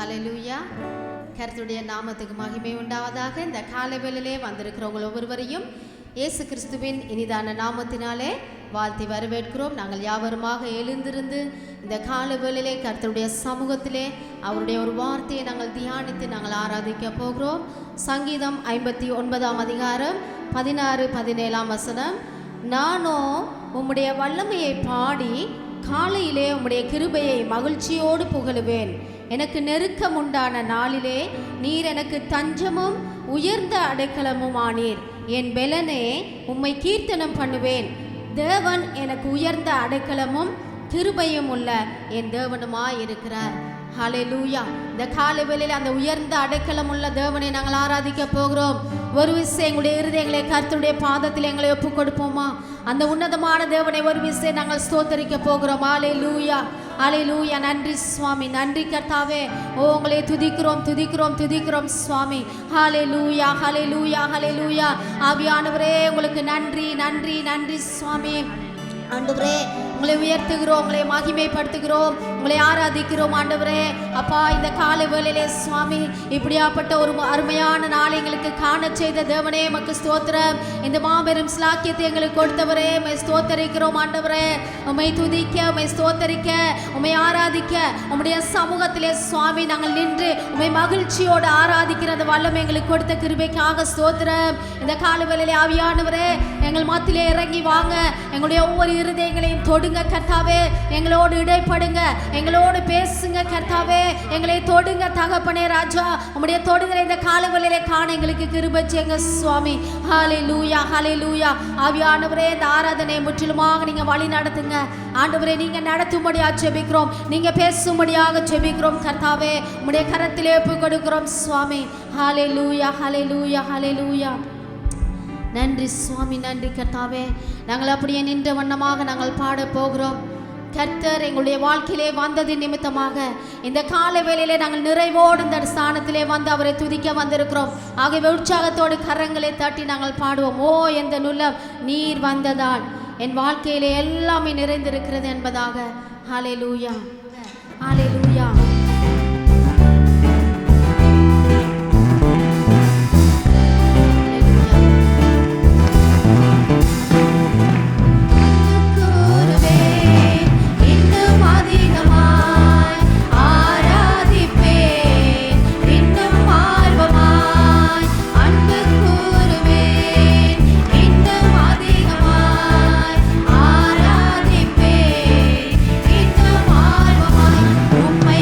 ஹல்லேலூயா. கர்த்தருடைய நாமத்துக்கு மகிமை உண்டாவதாக. இந்த காலை வேளையிலே வந்திருக்கிறவங்க ஒவ்வொருவரையும் இயேசு கிறிஸ்துவின் இனிதான நாமத்தினாலே வாழ்த்தி வரவேற்கிறோம். நாங்கள் யாவருமாக எழுந்திருந்து இந்த காலை வேளையிலே கர்த்தருடைய சமூகத்திலே அவருடைய ஒரு வார்த்தையை நாங்கள் தியானித்து நாங்கள் ஆராதிக்க போகிறோம். சங்கீதம் 59 அதிகாரம் 16-17 வசனம். நானோ உம்முடைய வல்லமையை பாடி காலையிலே உம்முடைய கிருபையை மகிழ்ச்சியோடு புகழுவேன். எனக்கு நெருக்கம் உண்டான நாளிலே நீர் எனக்கு தஞ்சமும் உயர்ந்த அடைக்கலமும் ஆனீர். என் பெலனே உம்மை கீர்த்தனம் பண்ணுவேன். தேவன் எனக்கு உயர்ந்த அடைக்கலமும் கிருபையும் உள்ள என் தேவனுமாய் இருக்கிறார். ஹல்லேலூயா. இந்த காலை வேளையில் அந்த உயர்ந்த அடைக்கலம் உள்ள தேவனை நாங்கள் ஆராதிக்க போகிறோம். ஒரு விஷயம் எங்களுடைய இருதயங்களை கர்த்தருடைய பாதத்தில் எங்களை ஒப்புக் கொடுப்போமா? அந்த உன்னதமான தேவனை ஒரு விஷயம் நாங்கள் ஸ்தோத்தரிக்க போகிறோம். ஹல்லேலூயா, ஹல்லேலூயா. நன்றி சுவாமி, நன்றி கர்த்தாவே. ஓ உங்களை துதிக்கிறோம் துதிக்கிறோம் துதிக்கிறோம் சுவாமி. ஹல்லேலூயா, ஹல்லேலூயா, ஹல்லேலூயா. ஆவியானவரே உங்களுக்கு நன்றி நன்றி நன்றி சுவாமி. ஆண்டவரே உங்களை உயர்த்துகிறோம், உங்களை மகிமைப்படுத்துகிறோம், உங்களை ஆராதிக்கிறோம் ஆண்டவரே. அப்பா இந்த காலை வேளையிலே சுவாமி இப்படியாப்பட்ட ஒரு அருமையான நாளை எங்களுக்கு காண செய்த தேவனே எமக்கு ஸ்தோத்திரம். இந்த மாபெரும் ஸ்லாக்கியத்தை எங்களுக்கு கொடுத்தவரே உம்மை ஸ்தோத்தரிக்கிறோம் ஆண்டவரே. உம்மை துதிக்க, உம்மை ஸ்தோத்தரிக்க, உம்மை ஆராதிக்க உம்முடைய சமூகத்திலே சுவாமி நாங்கள் நின்று உம்மை மகிழ்ச்சியோடு ஆராதிக்கிற அந்த வல்லமை எங்களுக்கு கொடுத்த கிருபைக்காக ஸ்தோத்திரம். இந்த காலை வேளையிலே ஆவியானவரே எங்கள் மத்தியிலே இறங்கி வாங்க. எங்களுடைய ஒவ்வொரு இருதயங்களையும் தொடுங்க கர்த்தாவே. எங்களோடு இடைப்படுங்க, எங்களோடு பேசுங்க கர்த்தாவே. எங்களை தொடுங்க தகப்பனே ராஜா. உம்முடைய தொடுகிற இந்த காலவெளியிலே காண எங்களுக்கு கிருபை செய்யுங்க சுவாமி. ஹல்லேலூயா, ஹல்லேலூயா. ஆவியானவரே இந்த ஆராதனை முற்றிலுமாக நீங்க வழி நடத்துங்க ஆண்டவரே. நீங்க நடத்தும்படியாக ஜெபிக்கிறோம், நீங்க பேசும்படியாக ஜெபிக்கிறோம் கர்த்தாவே. உம்முடைய கரத்திலே ஒப்புக் கொடுக்கிறோம் சுவாமி. ஹல்லேலூயா, ஹல்லேலூயா, ஹல்லேலூயா. நன்றி சுவாமி, நன்றி கர்த்தாவே. நாங்கள் அப்படியே நின்ற வண்ணமாக நாங்கள் பாட போகிறோம். கர்த்தர் எங்களுடைய வாழ்க்கையிலே வந்தது நிமித்தமாக இந்த கால வேளையிலே நாங்கள் நிறைவோடு இந்த ஸ்தானத்திலே வந்து அவரை துதிக்க வந்திருக்கிறோம். ஆகவே உற்சாகத்தோடு கரங்களை தட்டி நாங்கள் பாடுவோம். ஓ எந்த நுல்லம் நீர் வந்ததால் என் வாழ்க்கையிலே எல்லாமே நிறைந்திருக்கிறது என்பதாக. ஹல்லேலூயா, ஹல்லேலூயா. உம்மை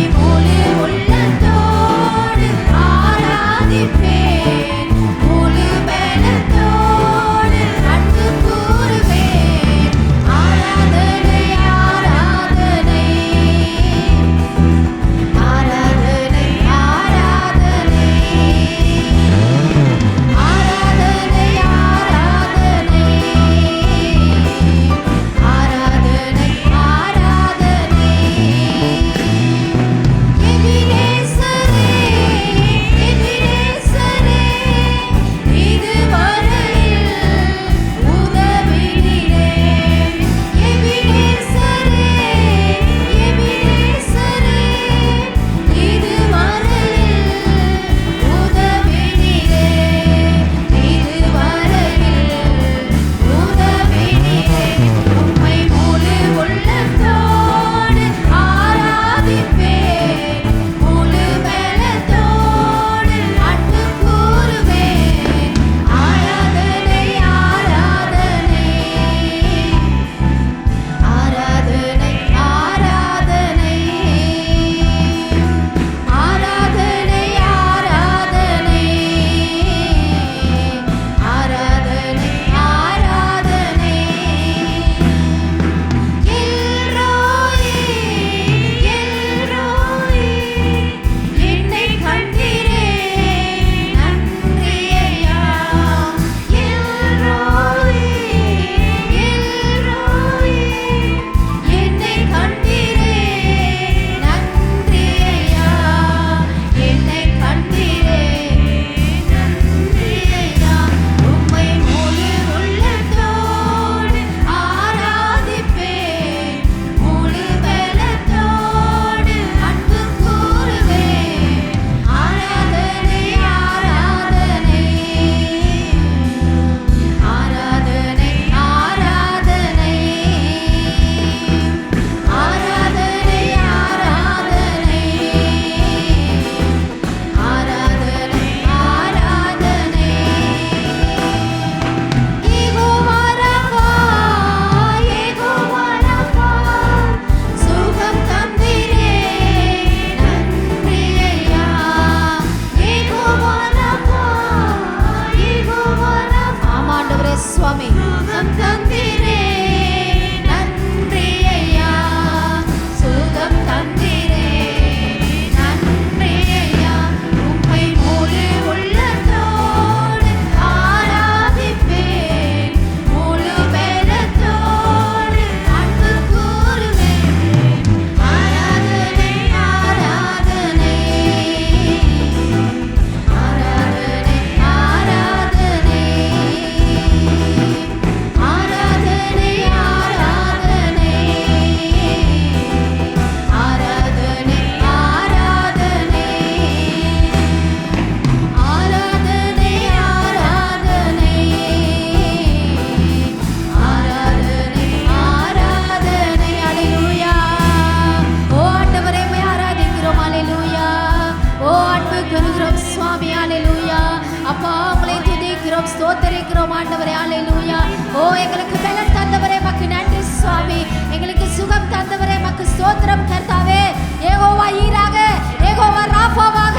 ஸ்தோத்திரிக்கிறோம் ஆண்டவரே. ஹல்லேலூயா. ஓ எங்களுக்கு பலன் தந்தவரே மக்கு நன்றி சுவாமி. எங்களுக்கு சுகம் தந்தவரே மக்கு ஸ்தோத்திரம் கர்த்தாவே. யெகோவா ஈராக, யெகோவா ராஃபாவாக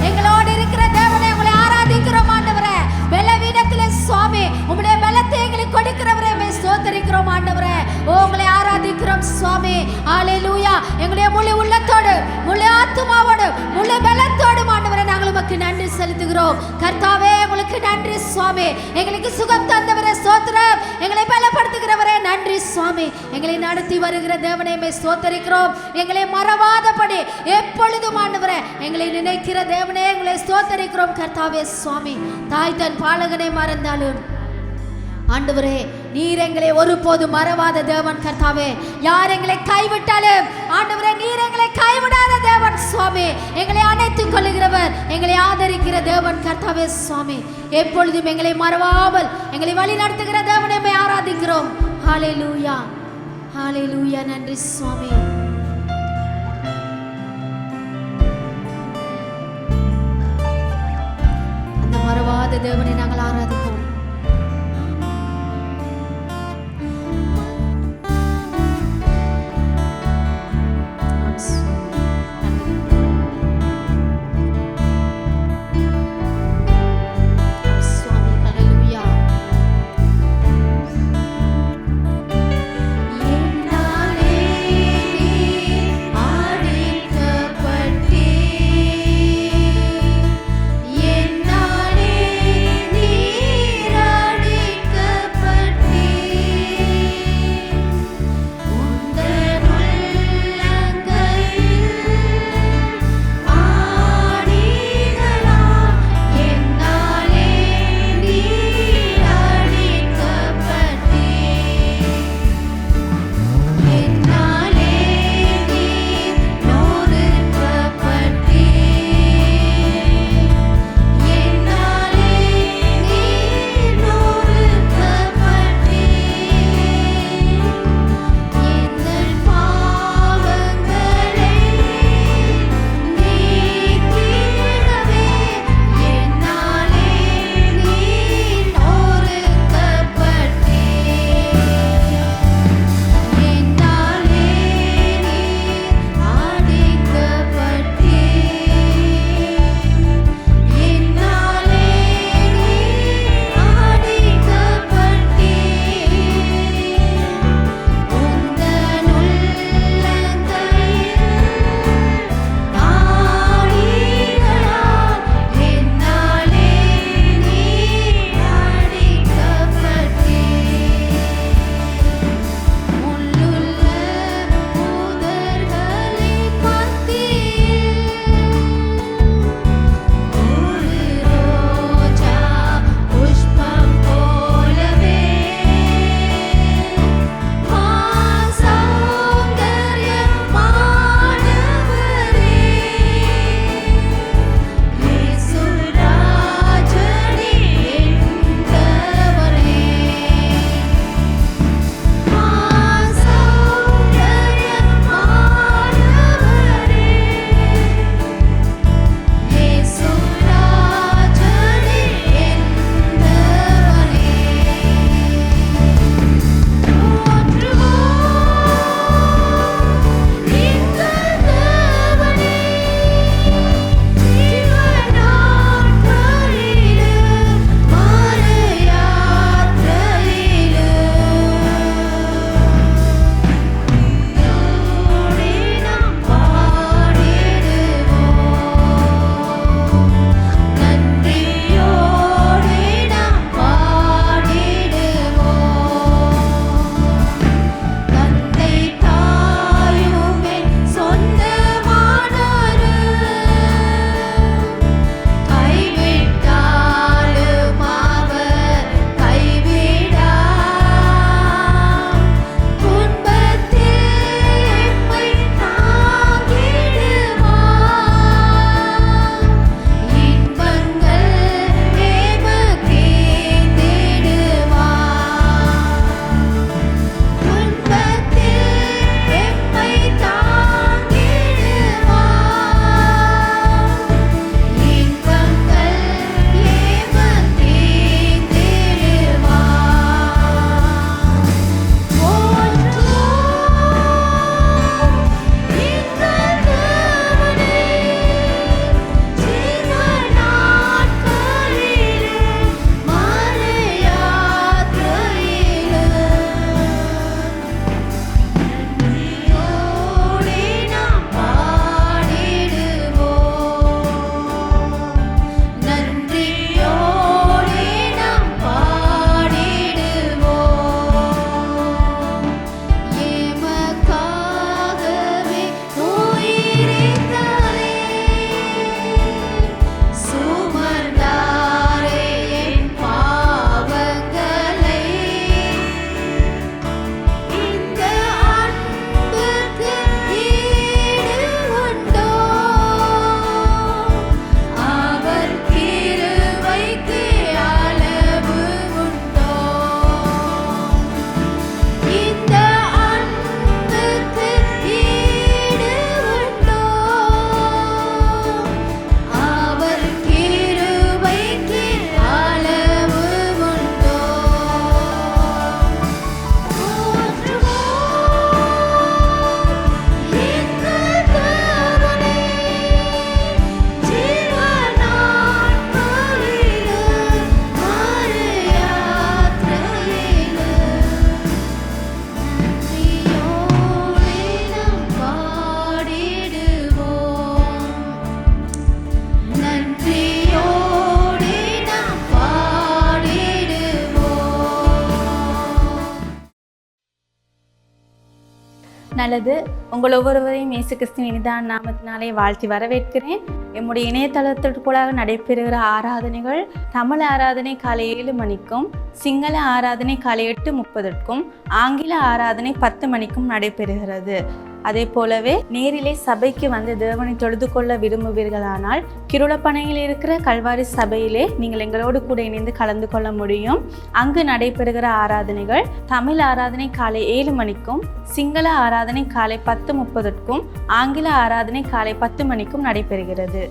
எங்களோடு இருக்கிற தேவனே உங்களை ஆராதிக்கிறோம் ஆண்டவரே. பலவீனத்திலே சுவாமி உம்முடைய பலத்தை எங்களுக்கு கொடுக்கிறவரே ஸ்தோத்திரிக்கிறோம் ஆண்டவரே. ஓ உங்களை ஆராதிக்கிறோம் சுவாமி. ஹல்லேலூயா. எங்களுடைய முழு உள்ளத்தோடு, முழு ஆத்துமாவோடு, முழு பலத்தோடு ஆண்டவரே நாங்கள் உமக்கு நன்றி செலுத்துகிறோம் கர்த்தாவே. உங்களுக்கு நன்றி சுவாமி. எங்களுக்கு சுகம் தந்தவரே ஸ்தோத்திரம். எங்களை பலப்படுத்துகிறவரே நன்றி சுவாமி. எங்களை நடத்தி வருகிற தேவனே ஸ்தோத்திரிக்கிறோம். எங்களை மறவாதபடி எப்பொழுதும் ஆண்டவரே எங்களை நினைக்கிற தேவனே எங்களை ஸ்தோத்திரிக்கிறோம் கர்த்தாவே சுவாமி. தாய் தன் பாலகனை மறந்தாலும் ஆண்டவரே நீர் எங்களை ஒருபோதும் மறவாத தேவன் கர்த்தாவே. யார் எங்களை கைவிட்டாலும் ஆண்டவரே நீர் எங்களை கைவிடாத தேவன் சுவாமி. எங்களை அணைத்துக் கொள்ளுகிறவர், எங்களை ஆதரிக்கிற தேவன் கர்த்தாவே சுவாமி. எப்பொழுதும் எங்களை மறவாமல் எங்களை வழி நடத்துகிற தேவனை ஆராதிக்கிறோம். ஹல்லேலூயா, ஹல்லேலூயா. நன்றி சுவாமி. அந்த மறவாத தேவனை நாங்கள் ஆராதிப்போம். நீ நல்லது. உங்கள் ஒவ்வொருவரையும் இயேசு கிறிஸ்துவின் இனிதான நாமத்தினாலே வாழ்த்தி வரவேற்கிறேன். எம்முடைய இணையதளத்திற்குள்ளாக நடைபெறுகிற ஆராதனைகள் தமிழ் ஆராதனை காலை 7 மணிக்கும், சிங்கள ஆராதனை காலை 8:30க்கும், ஆங்கில ஆராதனை 10 மணிக்கும் நடைபெறுகிறது. அதே போலவே நேரிலே சபைக்கு வந்து தேவனை தொழுது கொள்ள விரும்புவீர்களானால் கிருளப்பனையில் இருக்கிற கல்வாரி சபையிலே நீங்கள் எங்களோடு கூட இணைந்து கலந்து கொள்ள முடியும். அங்கு நடைபெறுகிற ஆராதனைகள் தமிழ் ஆராதனை காலை 7 மணிக்கும், சிங்கள ஆராதனை காலை 10:30க்கும், ஆங்கில ஆராதனை காலை 10 மணிக்கும் நடைபெறுகிறது.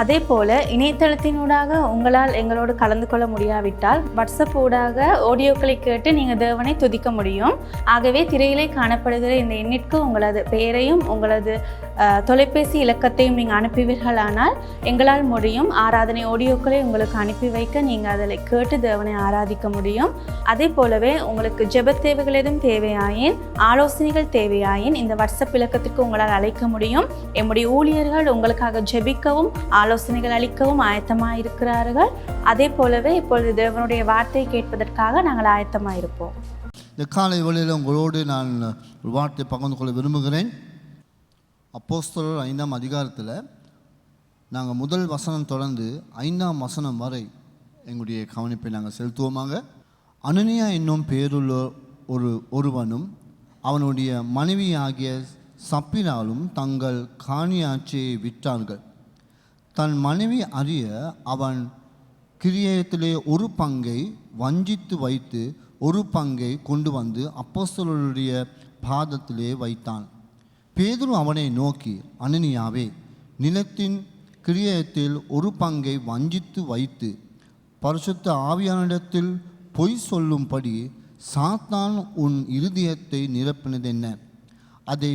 அதே போல் இணையதளத்தினூடாக உங்களால் எங்களோடு கலந்து கொள்ள முடியாவிட்டால் வாட்ஸ்அப் ஊடாக ஆடியோக்களை கேட்டு நீங்கள் தேவனை துதிக்க முடியும். ஆகவே திரையிலே காணப்படுகிற இந்த எண்ணிற்கு உங்களது பெயரையும் உங்களது தொலைபேசி இலக்கத்தையும் நீங்கள் அனுப்புவீர்களானால் எங்களால் முடியும். ஆராதனை ஆடியோக்களை உங்களுக்கு அனுப்பி வைக்க நீங்கள் அதில் கேட்டு தேவனை ஆராதிக்க முடியும். அதே போலவே உங்களுக்கு ஜெப தேவைகள் எதுவும் தேவையாயின், ஆலோசனைகள் தேவையாயின் இந்த வாட்ஸ்அப் இலக்கத்திற்கு உங்களால் அழைக்க முடியும். எம்முடைய ஊழியர்கள் உங்களுக்காக ஜெபிக்கவும் ஆலோசனைகள் அளிக்கவும் ஆயத்தமாக இருக்கிறார்கள். அதே போலவே இப்பொழுது தேவனுடைய வார்த்தையை கேட்பதற்காக நாங்கள் ஆயத்தமாக இருப்போம். இந்த காலை வேளையில் உங்களோடு நான் ஒரு வார்த்தை பகிர்ந்து கொள்ள விரும்புகிறேன். அப்போஸ்தலர் 5ஆம் அதிகாரத்தில் நாங்கள் முதல் வசனம் தொடர்ந்து 5ஆம் வசனம் வரை எங்களுடைய கவனிப்பை நாங்கள் செலுத்துவோமாக. அனனியா என்னும் பேருள்ள ஒருவனும் அவனுடைய மனைவி ஆகிய சப்பிராலும் தங்கள் காணியாட்சியை விற்றார்கள். தன் மனைவி அறிய அவன் கிரியத்திலே ஒரு பங்கை வஞ்சித்து வைத்து ஒரு பங்கை கொண்டு வந்து அப்போஸ்தலருடைய பாதத்திலே வைத்தான். பேதுரு அவனை நோக்கி, அனனியாவே, நிலத்தின் கிரியத்தில் ஒரு பங்கை வஞ்சித்து வைத்து பரிசுத்த ஆவியானிடத்தில் பொய் சொல்லும்படி சாத்தான் உன் இருதயத்தை நிரப்பினதென்ன? அதை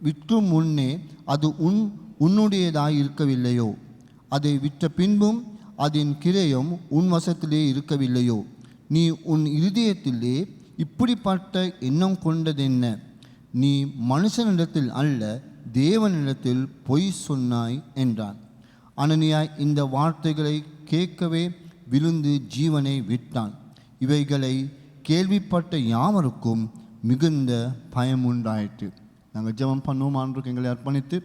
விற்கும் முன்னே அது உன்னுடையதாய் இருக்கவில்லையோ? அதை விற்ற பின்பும் அதன் கிரயம் உன் வசத்திலே இருக்கவில்லையோ? நீ உன் இருதயத்திலே இப்படிப்பட்ட எண்ணம் கொண்டதென்ன? நீ மனுஷனிடத்தில் அல்ல, தேவனிடத்தில் பொய் சொன்னாய் என்றான். அனனியா இந்த வார்த்தைகளை கேட்கவே விழுந்து ஜீவனை விட்டான். இவைகளை கேள்விப்பட்ட யாவருக்கும் மிகுந்த பயமுண்டாயிற்று. நாங்கள் ஜெபம் பண்ணுவோம். ஆண்டவருக்கு எங்களை அர்ப்பணித்து,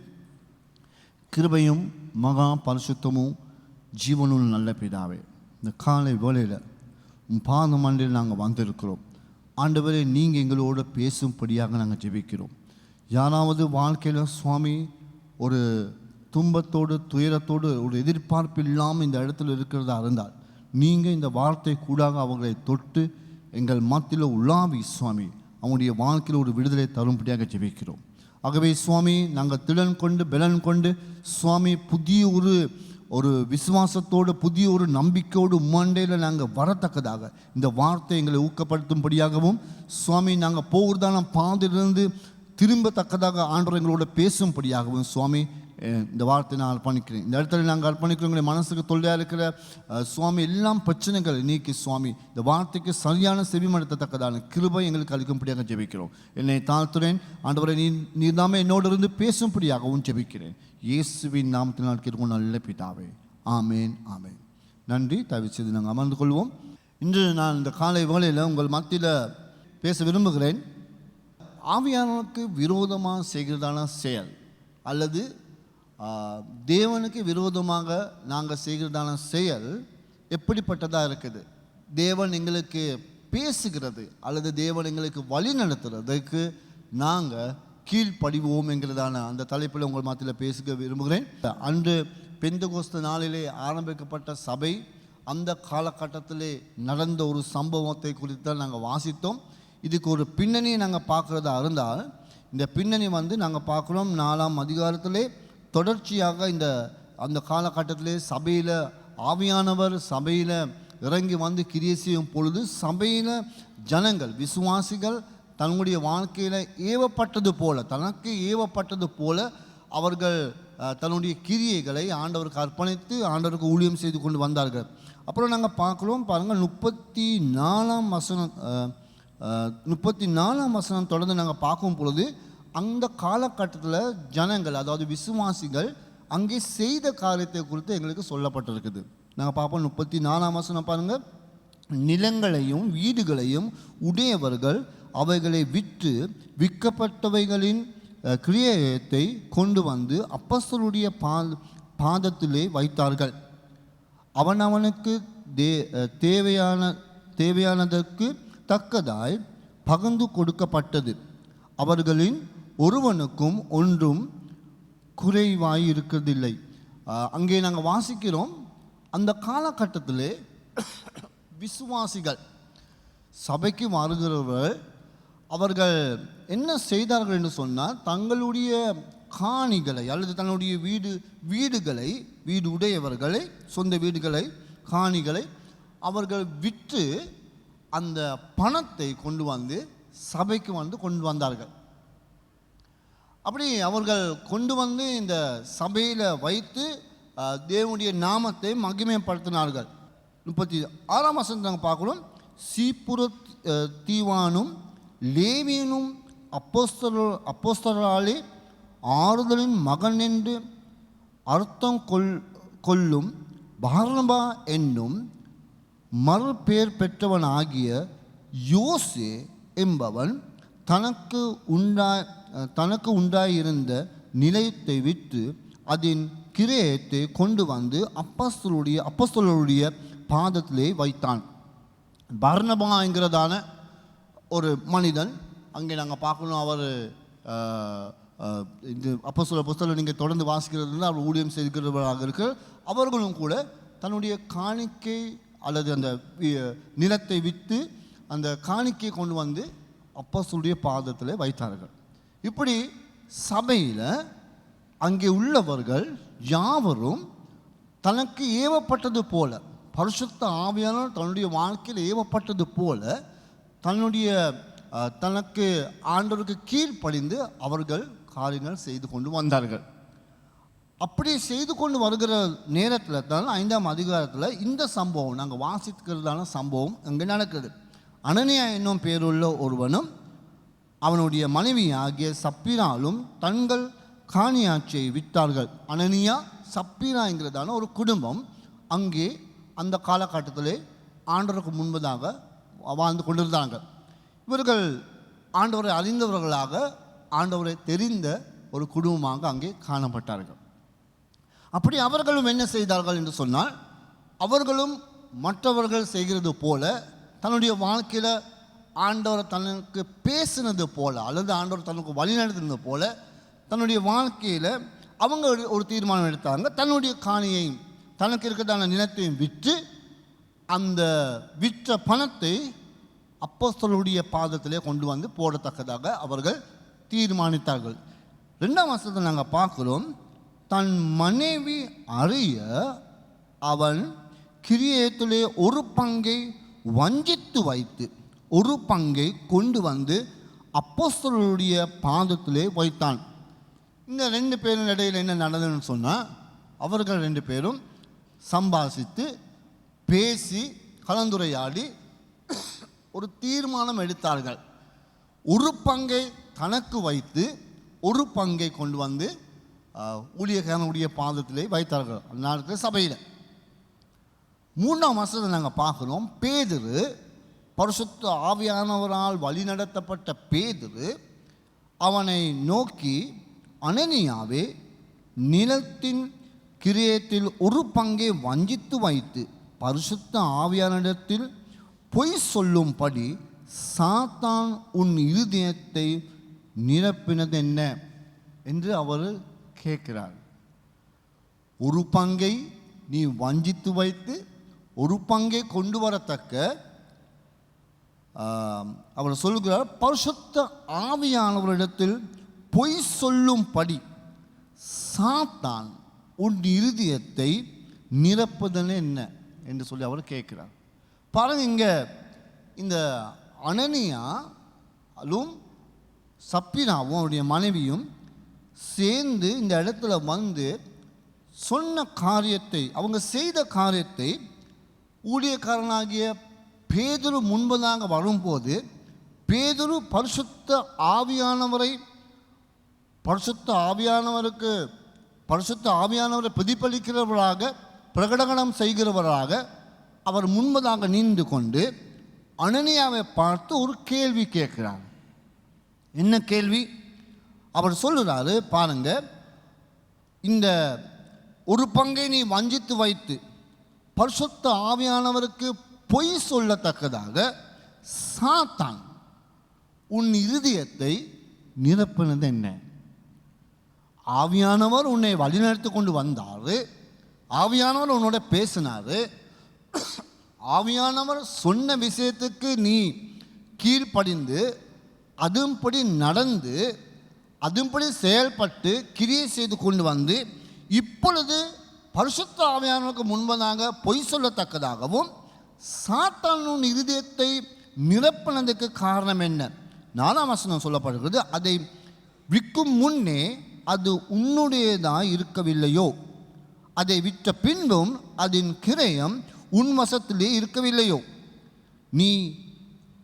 கிருபையும் மகா பரிசுத்தமும் ஜீவனும் நல்ல பிதாவே, இந்த காலை வேளையில் உன் பாத மண்டில் நாங்கள் வந்திருக்கிறோம். ஆண்டவரே, நீங்கள் எங்களோட பேசும்படியாக நாங்கள் ஜெபிக்கிறோம். யாராவது வாழ்க்கையில் சுவாமி ஒரு துன்பத்தோடு துயரத்தோடு ஒரு எதிர்பார்ப்பு இல்லாமல் இந்த இடத்துல இருக்கிறதா இருந்தால், நீங்கள் இந்த வார்த்தை கூடாக அவர்களை தொட்டு எங்கள் மத்தியில் உலாவி சுவாமி அவங்களுடைய வாழ்க்கையில் ஒரு விடுதலை தரும்படியாக ஜெபிக்கிறோம். ஆகவே சுவாமி, நாங்கள் திடன் கொண்டு பலன் கொண்டு சுவாமி புதிய ஒரு விசுவாசத்தோடு புதிய ஒரு நம்பிக்கையோடு உம்மண்டையில் நாங்கள் வரத்தக்கதாக இந்த வார்த்தை எங்களை ஊக்கப்படுத்தும்படியாகவும் சுவாமி நாங்கள் போகிறதான பாதையிலிருந்து திரும்பத்தக்கதாக ஆண்டவர் எங்களோட பேசும்படியாகவும் சுவாமி இந்த வார்த்தை நான் அர்ப்பணிக்கிறேன். இந்த இடத்துல நாங்கள் அர்ப்பணிக்கிறோம். எங்களுடைய மனசுக்கு தொல்லையாக இருக்கிற சுவாமி எல்லாம் பிரச்சனைகள் நீக்கி சுவாமி இந்த வார்த்தைக்கு சரியான செவிமடுத்தத்தக்கதான கிருபை எங்களுக்கு அளிக்கும்படியாக ஜெபிக்கிறோம். என்னை தாழ்த்துறேன் ஆண்டவரை, நீர் தாமே என்னோடு இருந்து பேசும்படியாகவும் ஜெபிக்கிறேன். இயேசுவின் நாமத்தினால் கேட்கும் நல்ல பிதாவே, ஆமேன் ஆமேன். நன்றி. தயவு செய்து நாங்கள் அமர்ந்து கொள்வோம். இன்று நான் இந்த காலை வேளையில் உங்கள் மத்தியில் பேச விரும்புகிறேன். ஆவியானவருக்கு விரோதமாக செய்கிறதான செயல் அல்லது தேவனுக்கு விரோதமாக நாங்கள் செய்கிறதான செயல் எப்படிப்பட்டதாக இருக்குது? தேவன் எங்களுக்கு பேசுகிறது அல்லது தேவன் எங்களுக்கு வழி நடத்துறதுக்கு நாங்கள் கீழ்ப்படிவோம் என்கிறதான அந்த தலைப்பில் உங்கள் மத்தியில் பேச விரும்புகிறேன். அன்று பெந்தெகோஸ்து நாளிலே ஆரம்பிக்கப்பட்ட சபை, அந்த காலகட்டத்திலே நடந்த ஒரு சம்பவத்தை குறித்து தான் நாங்கள் வாசித்தோம். இதுக்கு ஒரு பின்னணியை நாங்கள் பார்க்குறதா இருந்தால், இந்த பின்னணி நாங்கள் பார்க்குறோம் 4ஆம் அதிகாரத்திலே தொடர்ச்சியாக அந்த காலகட்டத்திலே சபையில் ஆவியானவர் சபையில் இறங்கி வந்து கிரியை செய்யும் பொழுது சபையில் ஜனங்கள் விசுவாசிகள் தன்னுடைய வாழ்க்கையில் ஏவப்பட்டது போல, தனக்கு ஏவப்பட்டது போல அவர்கள் தன்னுடைய கிரியைகளை ஆண்டவருக்கு அர்ப்பணித்து ஆண்டவருக்கு ஊழியம் செய்து கொண்டு வந்தார்கள். அப்புறம் நாங்கள் பார்க்குறோம், பாருங்கள் 34ஆம் வசனம் தொடர்ந்து நாங்கள் பார்க்கும் பொழுது அந்த காலகட்டத்தில் ஜனங்கள், அதாவது விசுவாசிகள் அங்கே செய்த காரியத்தை குறித்து எங்களுக்கு சொல்லப்பட்டிருக்குது. நாங்கள் பார்ப்போம். 34ஆம் வசனம் பாருங்கள். நிலங்களையும் வீடுகளையும் உடையவர்கள் அவைகளை விற்று விற்கப்பட்டவைகளின் கிரியத்தை கொண்டு வந்து அப்போஸ்தலருடைய பாதத்திலே வைத்தார்கள். அவனவனுக்கு தேவையானதற்கு தக்கதாய் பகிர்ந்து கொடுக்கப்பட்டது. அவர்களின் ஒருவனுக்கும் ஒன்றும் குறைவாயிருக்கிறதில்லை. அங்கே நாங்கள் வாசிக்கிறோம், அந்த காலகட்டத்திலே விசுவாசிகள் சபைக்கு வருகிறவர்கள் அவர்கள் என்ன செய்தார்கள் என்று சொன்னால், தங்களுடைய காணிகளை அல்லது தன்னுடைய வீடு உடையவர்களை, சொந்த வீடுகளை, காணிகளை அவர்கள் விற்று அந்த பணத்தை கொண்டு வந்து சபைக்கு கொண்டு வந்தார்கள். அப்படி அவர்கள் கொண்டு வந்து இந்த சபையில் வைத்து தேவனுடைய நாமத்தை மகிமைப்படுத்தினார்கள். 36ஆம் வசனத்தை நாங்கள் பார்க்கிறோம். சீப்புர தீவானும் லேவியனும் அப்போஸ்தலராலே ஆறுதலின் மகன் என்று அர்த்தம் கொள்ளும் பர்னபா என்னும் மறுபெயர் பெற்றவனாகிய யோசே என்பவன் தனக்கு உண்டாயிருந்த நிலையத்தை விற்று அதன் கிரயத்தை கொண்டு வந்து அப்போஸ்தலருடைய பாதத்திலே வைத்தான். பர்னபா என்கிறதான ஒரு மனிதன், அங்கே நாங்கள் பார்க்கணும், அவர் இந்த அப்போஸ்தலர் நீங்கள் தொடர்ந்து வாசிக்கிறது அவர் ஊழியம் செய்கிறவராக இருக்கிற அவர்களும் கூட தன்னுடைய காணிக்கை அல்லது அந்த நிலத்தை விற்று அந்த காணிக்கையை கொண்டு வந்து அப்போஸ்தலருடைய பாதத்தில் வைத்தார்கள். இப்படி சபையில் அங்கே உள்ளவர்கள் யாவரும் தனக்கு ஏவப்பட்டது போல, பரிசுத்த ஆவியானவர் தன்னுடைய வாழ்க்கையில் ஏவப்பட்டது போல தனக்கு ஆண்டவருக்கு கீழ்ப்படிந்து அவர்கள் காரியங்கள் செய்து கொண்டு வந்தார்கள். அப்படி செய்து கொண்டு வருகிற நேரத்தில் தான் 5ஆம் அதிகாரத்தில் இந்த சம்பவம் நாங்கள் வாசிக்கிறதான சம்பவம் அங்கே நடக்குது. அனனியா என்னும் பேருள்ள ஒருவனும் அவனுடைய மனைவி ஆகிய சப்பீராலும் தங்கள் காணியாட்சியை விற்றார்கள். அனனியா சப்பீராங்கிறதான ஒரு குடும்பம் அங்கே அந்த காலகட்டத்திலே ஆண்டவருக்கு முன்பதாக வாழ்ந்து கொண்டிருந்தாங்க. இவர்கள் ஆண்டவரை அறிந்தவர்களாக, ஆண்டவரை தெரிந்த ஒரு குடும்பமாக அங்கே காணப்பட்டார்கள். அப்படி அவர்களும் என்ன செய்தார்கள் என்று சொன்னால், அவர்களும் மற்றவர்கள் செய்கிறது போல தன்னுடைய வாழ்க்கையில் ஆண்டவர் தனக்கு பேசினது போல அல்லது ஆண்டவர் தனக்கு வழிநடத்தினது போல தன்னுடைய வாழ்க்கையில் அவங்க ஒரு தீர்மானம் எடுத்தாங்க. தன்னுடைய காணியையும் தனக்கு இருக்கிறதான நிலத்தையும் விற்று அந்த விற்ற பணத்தை அப்போஸ்தலருடைய பாதத்திலே கொண்டு வந்து போடத்தக்கதாக அவர்கள் தீர்மானித்தார்கள். 2ஆம் வசனத்தை நாங்கள் பார்க்கிறோம். தன் மனைவி அறிய அவன் கிரியத்திலே ஒரு பங்கை வஞ்சித்து வைத்து ஒரு பங்கை கொண்டு வந்து அப்போஸ்தலருடைய பாதத்திலே வைத்தான். இந்த 2 பேரும் இடையில் என்ன நடந்ததுன்னு சொன்னால், அவர்கள் 2 பேரும் சம்பாசித்து பேசி கலந்துரையாடி ஒரு தீர்மானம் எடுத்தார்கள். ஒரு பங்கை தனக்கு வைத்து ஒரு பங்கை கொண்டு வந்து ஊழியக்காரனுடைய பாதத்திலே வைத்தார்கள். அந்த சபையில் 3ஆம் வசனத்தை நாங்கள் பார்க்குறோம். பேதுரு, பரிசுத்த ஆவியானவரால் வழிநடத்தப்பட்ட பேதுரு அவனை நோக்கி, அனனியாவே, நிலத்தின் கிரியத்தில் ஒரு பங்கை வஞ்சித்து வைத்து பரிசுத்த ஆவியானிடத்தில் பொய் சொல்லும்படி சாத்தான் உன் இருதயத்தை நிரப்பினது என்ன என்று அவர் கேட்கிறார். ஒரு பங்கை நீ வஞ்சித்து வைத்து ஒரு பங்கை கொண்டு வரத்தக்க அவர் சொல்கிறார், பரிசுத்த ஆவியானவரிடத்தில் பொய் சொல்லும்படி சாத்தான் உன் இருதயத்தை நிரப்புதல் என்ன என்று சொல்லி அவர் கேட்கிறார். பாருங்க, இங்கே இந்த அனனியாலும் சப்பீராவும் அவருடைய மனைவியும் சேர்ந்து இந்த இடத்துல வந்து சொன்ன காரியத்தை, அவங்க செய்த காரியத்தை ஊழியக்காரனாகிய பேதுரு முன்பதாக வரும்போது, பேதுரு பரிசுத்த ஆவியானவரை பிரதிபலிக்கிறவராக, பிரகடனம் செய்கிறவராக அவர் முன்பதாக நின்று கொண்டு அனனியாவை பார்த்து ஒரு கேள்வி கேட்கிறார். என்ன கேள்வி? அவர் சொல்லுறாரு, பாருங்க, இந்த ஒரு பங்கை நீ வஞ்சித்து வைத்து பரிசுத்த ஆவியானவருக்கு பொய் சொல்லத்தக்கதாக சாத்தான் உன் இருதயத்தை நிரப்பினது என்ன? ஆவியானவர் உன்னை வழிநடத்தி கொண்டு வந்தார், ஆவியானவர் உன்னோட பேசினார், ஆவியானவர் சொன்ன விஷயத்துக்கு நீ கீழ்ப்படிந்து அதுபடி நடந்து அதுபடி செயல்பட்டு கிரியை செய்து கொண்டு வந்து இப்பொழுது பரிசுத்த ஆவியானவருக்கு முன்பதாக பொய் சொல்லத்தக்கதாகவும் சாத்தானும் இருதயத்தை நிரப்பினதுக்கு காரணம் என்ன? 4ஆம் வசனம் சொல்லப்படுகிறது, அதை விற்கும் முன்னே அது உன்னுடையதாக இருக்கவில்லையோ, அதை விற்ற பின்பும் அதன் கிரயம் உன் வசத்திலே இருக்கவில்லையோ, நீ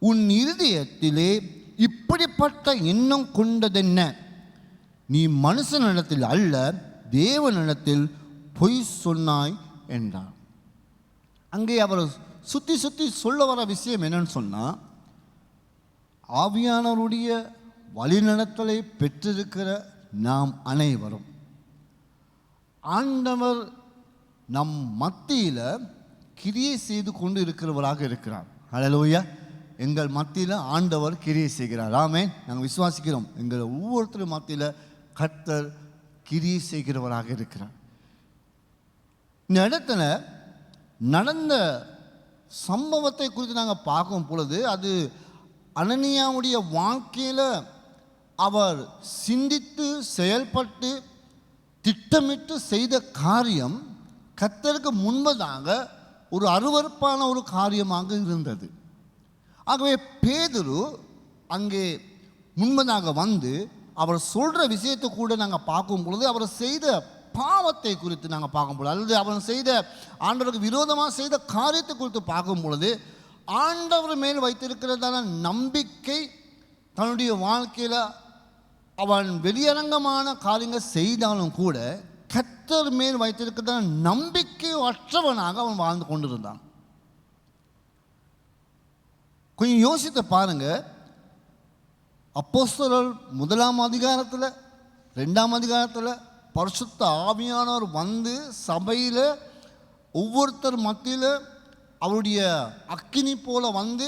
உன் இருதயத்திலே இப்படிப்பட்ட எண்ணம் கொண்டதென்ன? நீ மனுஷனிடத்தில் அல்ல தேவனிடத்தில் பொய் சொன்னாய் என்றார். அங்கே அவர் சுற்றி சுற்றி சொல்ல வர விஷயம் என்னன்னு சொன்னால், ஆவியானவருடைய வழிநடத்தலை பெற்றிருக்கிற நாம் அனைவரும் ஆண்டவர் நம் மத்தியில் கிரியை செய்து கொண்டு இருக்கிறவராக இருக்கிறார். ஹல்லேலூயா! எங்கள் மத்தியில் ஆண்டவர் கிரியை செய்கிறார். ஆமென். நாங்கள் விசுவாசிக்கிறோம், எங்கள் ஒவ்வொருத்தரும் மத்தியில் கர்த்தர் கிரியை செய்கிறவராக இருக்கிறார். இந்த இடத்துல நடந்த சம்பவத்தை குறித்து நாங்கள் பார்க்கும் பொழுது, அது அனனியாவுடைய வாழ்க்கையில் அவர் சிந்தித்து செயல்பட்டு திட்டமிட்டு செய்த காரியம் கர்த்தருக்கு முன்பதாக ஒரு அருவருப்பான ஒரு காரியமாக இருந்தது. ஆகவே பேதுரு அங்கே முன்பதாக வந்து அவர் சொல்கிற விஷயத்தை கூட நாங்கள் பார்க்கும் பொழுது, அவர் செய்த பாவத்தை குறித்து நாங்கள் பார்க்கும் பொழுது, அல்லது அவர் செய்த ஆண்டவருக்கு விரோதமாக செய்த காரியத்தை குறித்து பார்க்கும் பொழுது, ஆண்டவர் மேல் வைத்திருக்கிறதான நம்பிக்கை தன்னுடைய வாழ்க்கையில் அவன் வெளியரங்கமான காரியங்கள் செய்தாலும் கூட கர்த்தர் மேல் வைத்திருக்கிறதான நம்பிக்கை அற்றவனாக அவன் வாழ்ந்து கொண்டிருந்தான். கொஞ்சம் யோசித்து பாருங்க, அப்போஸ்தலர் 1ஆம் அதிகாரத்தில் 2ஆம் அதிகாரத்தில் பரிசுத்த ஆவியானவர் வந்து சபையில் ஒவ்வொருத்தர் மத்தியில் அவருடைய அக்கினி போல வந்து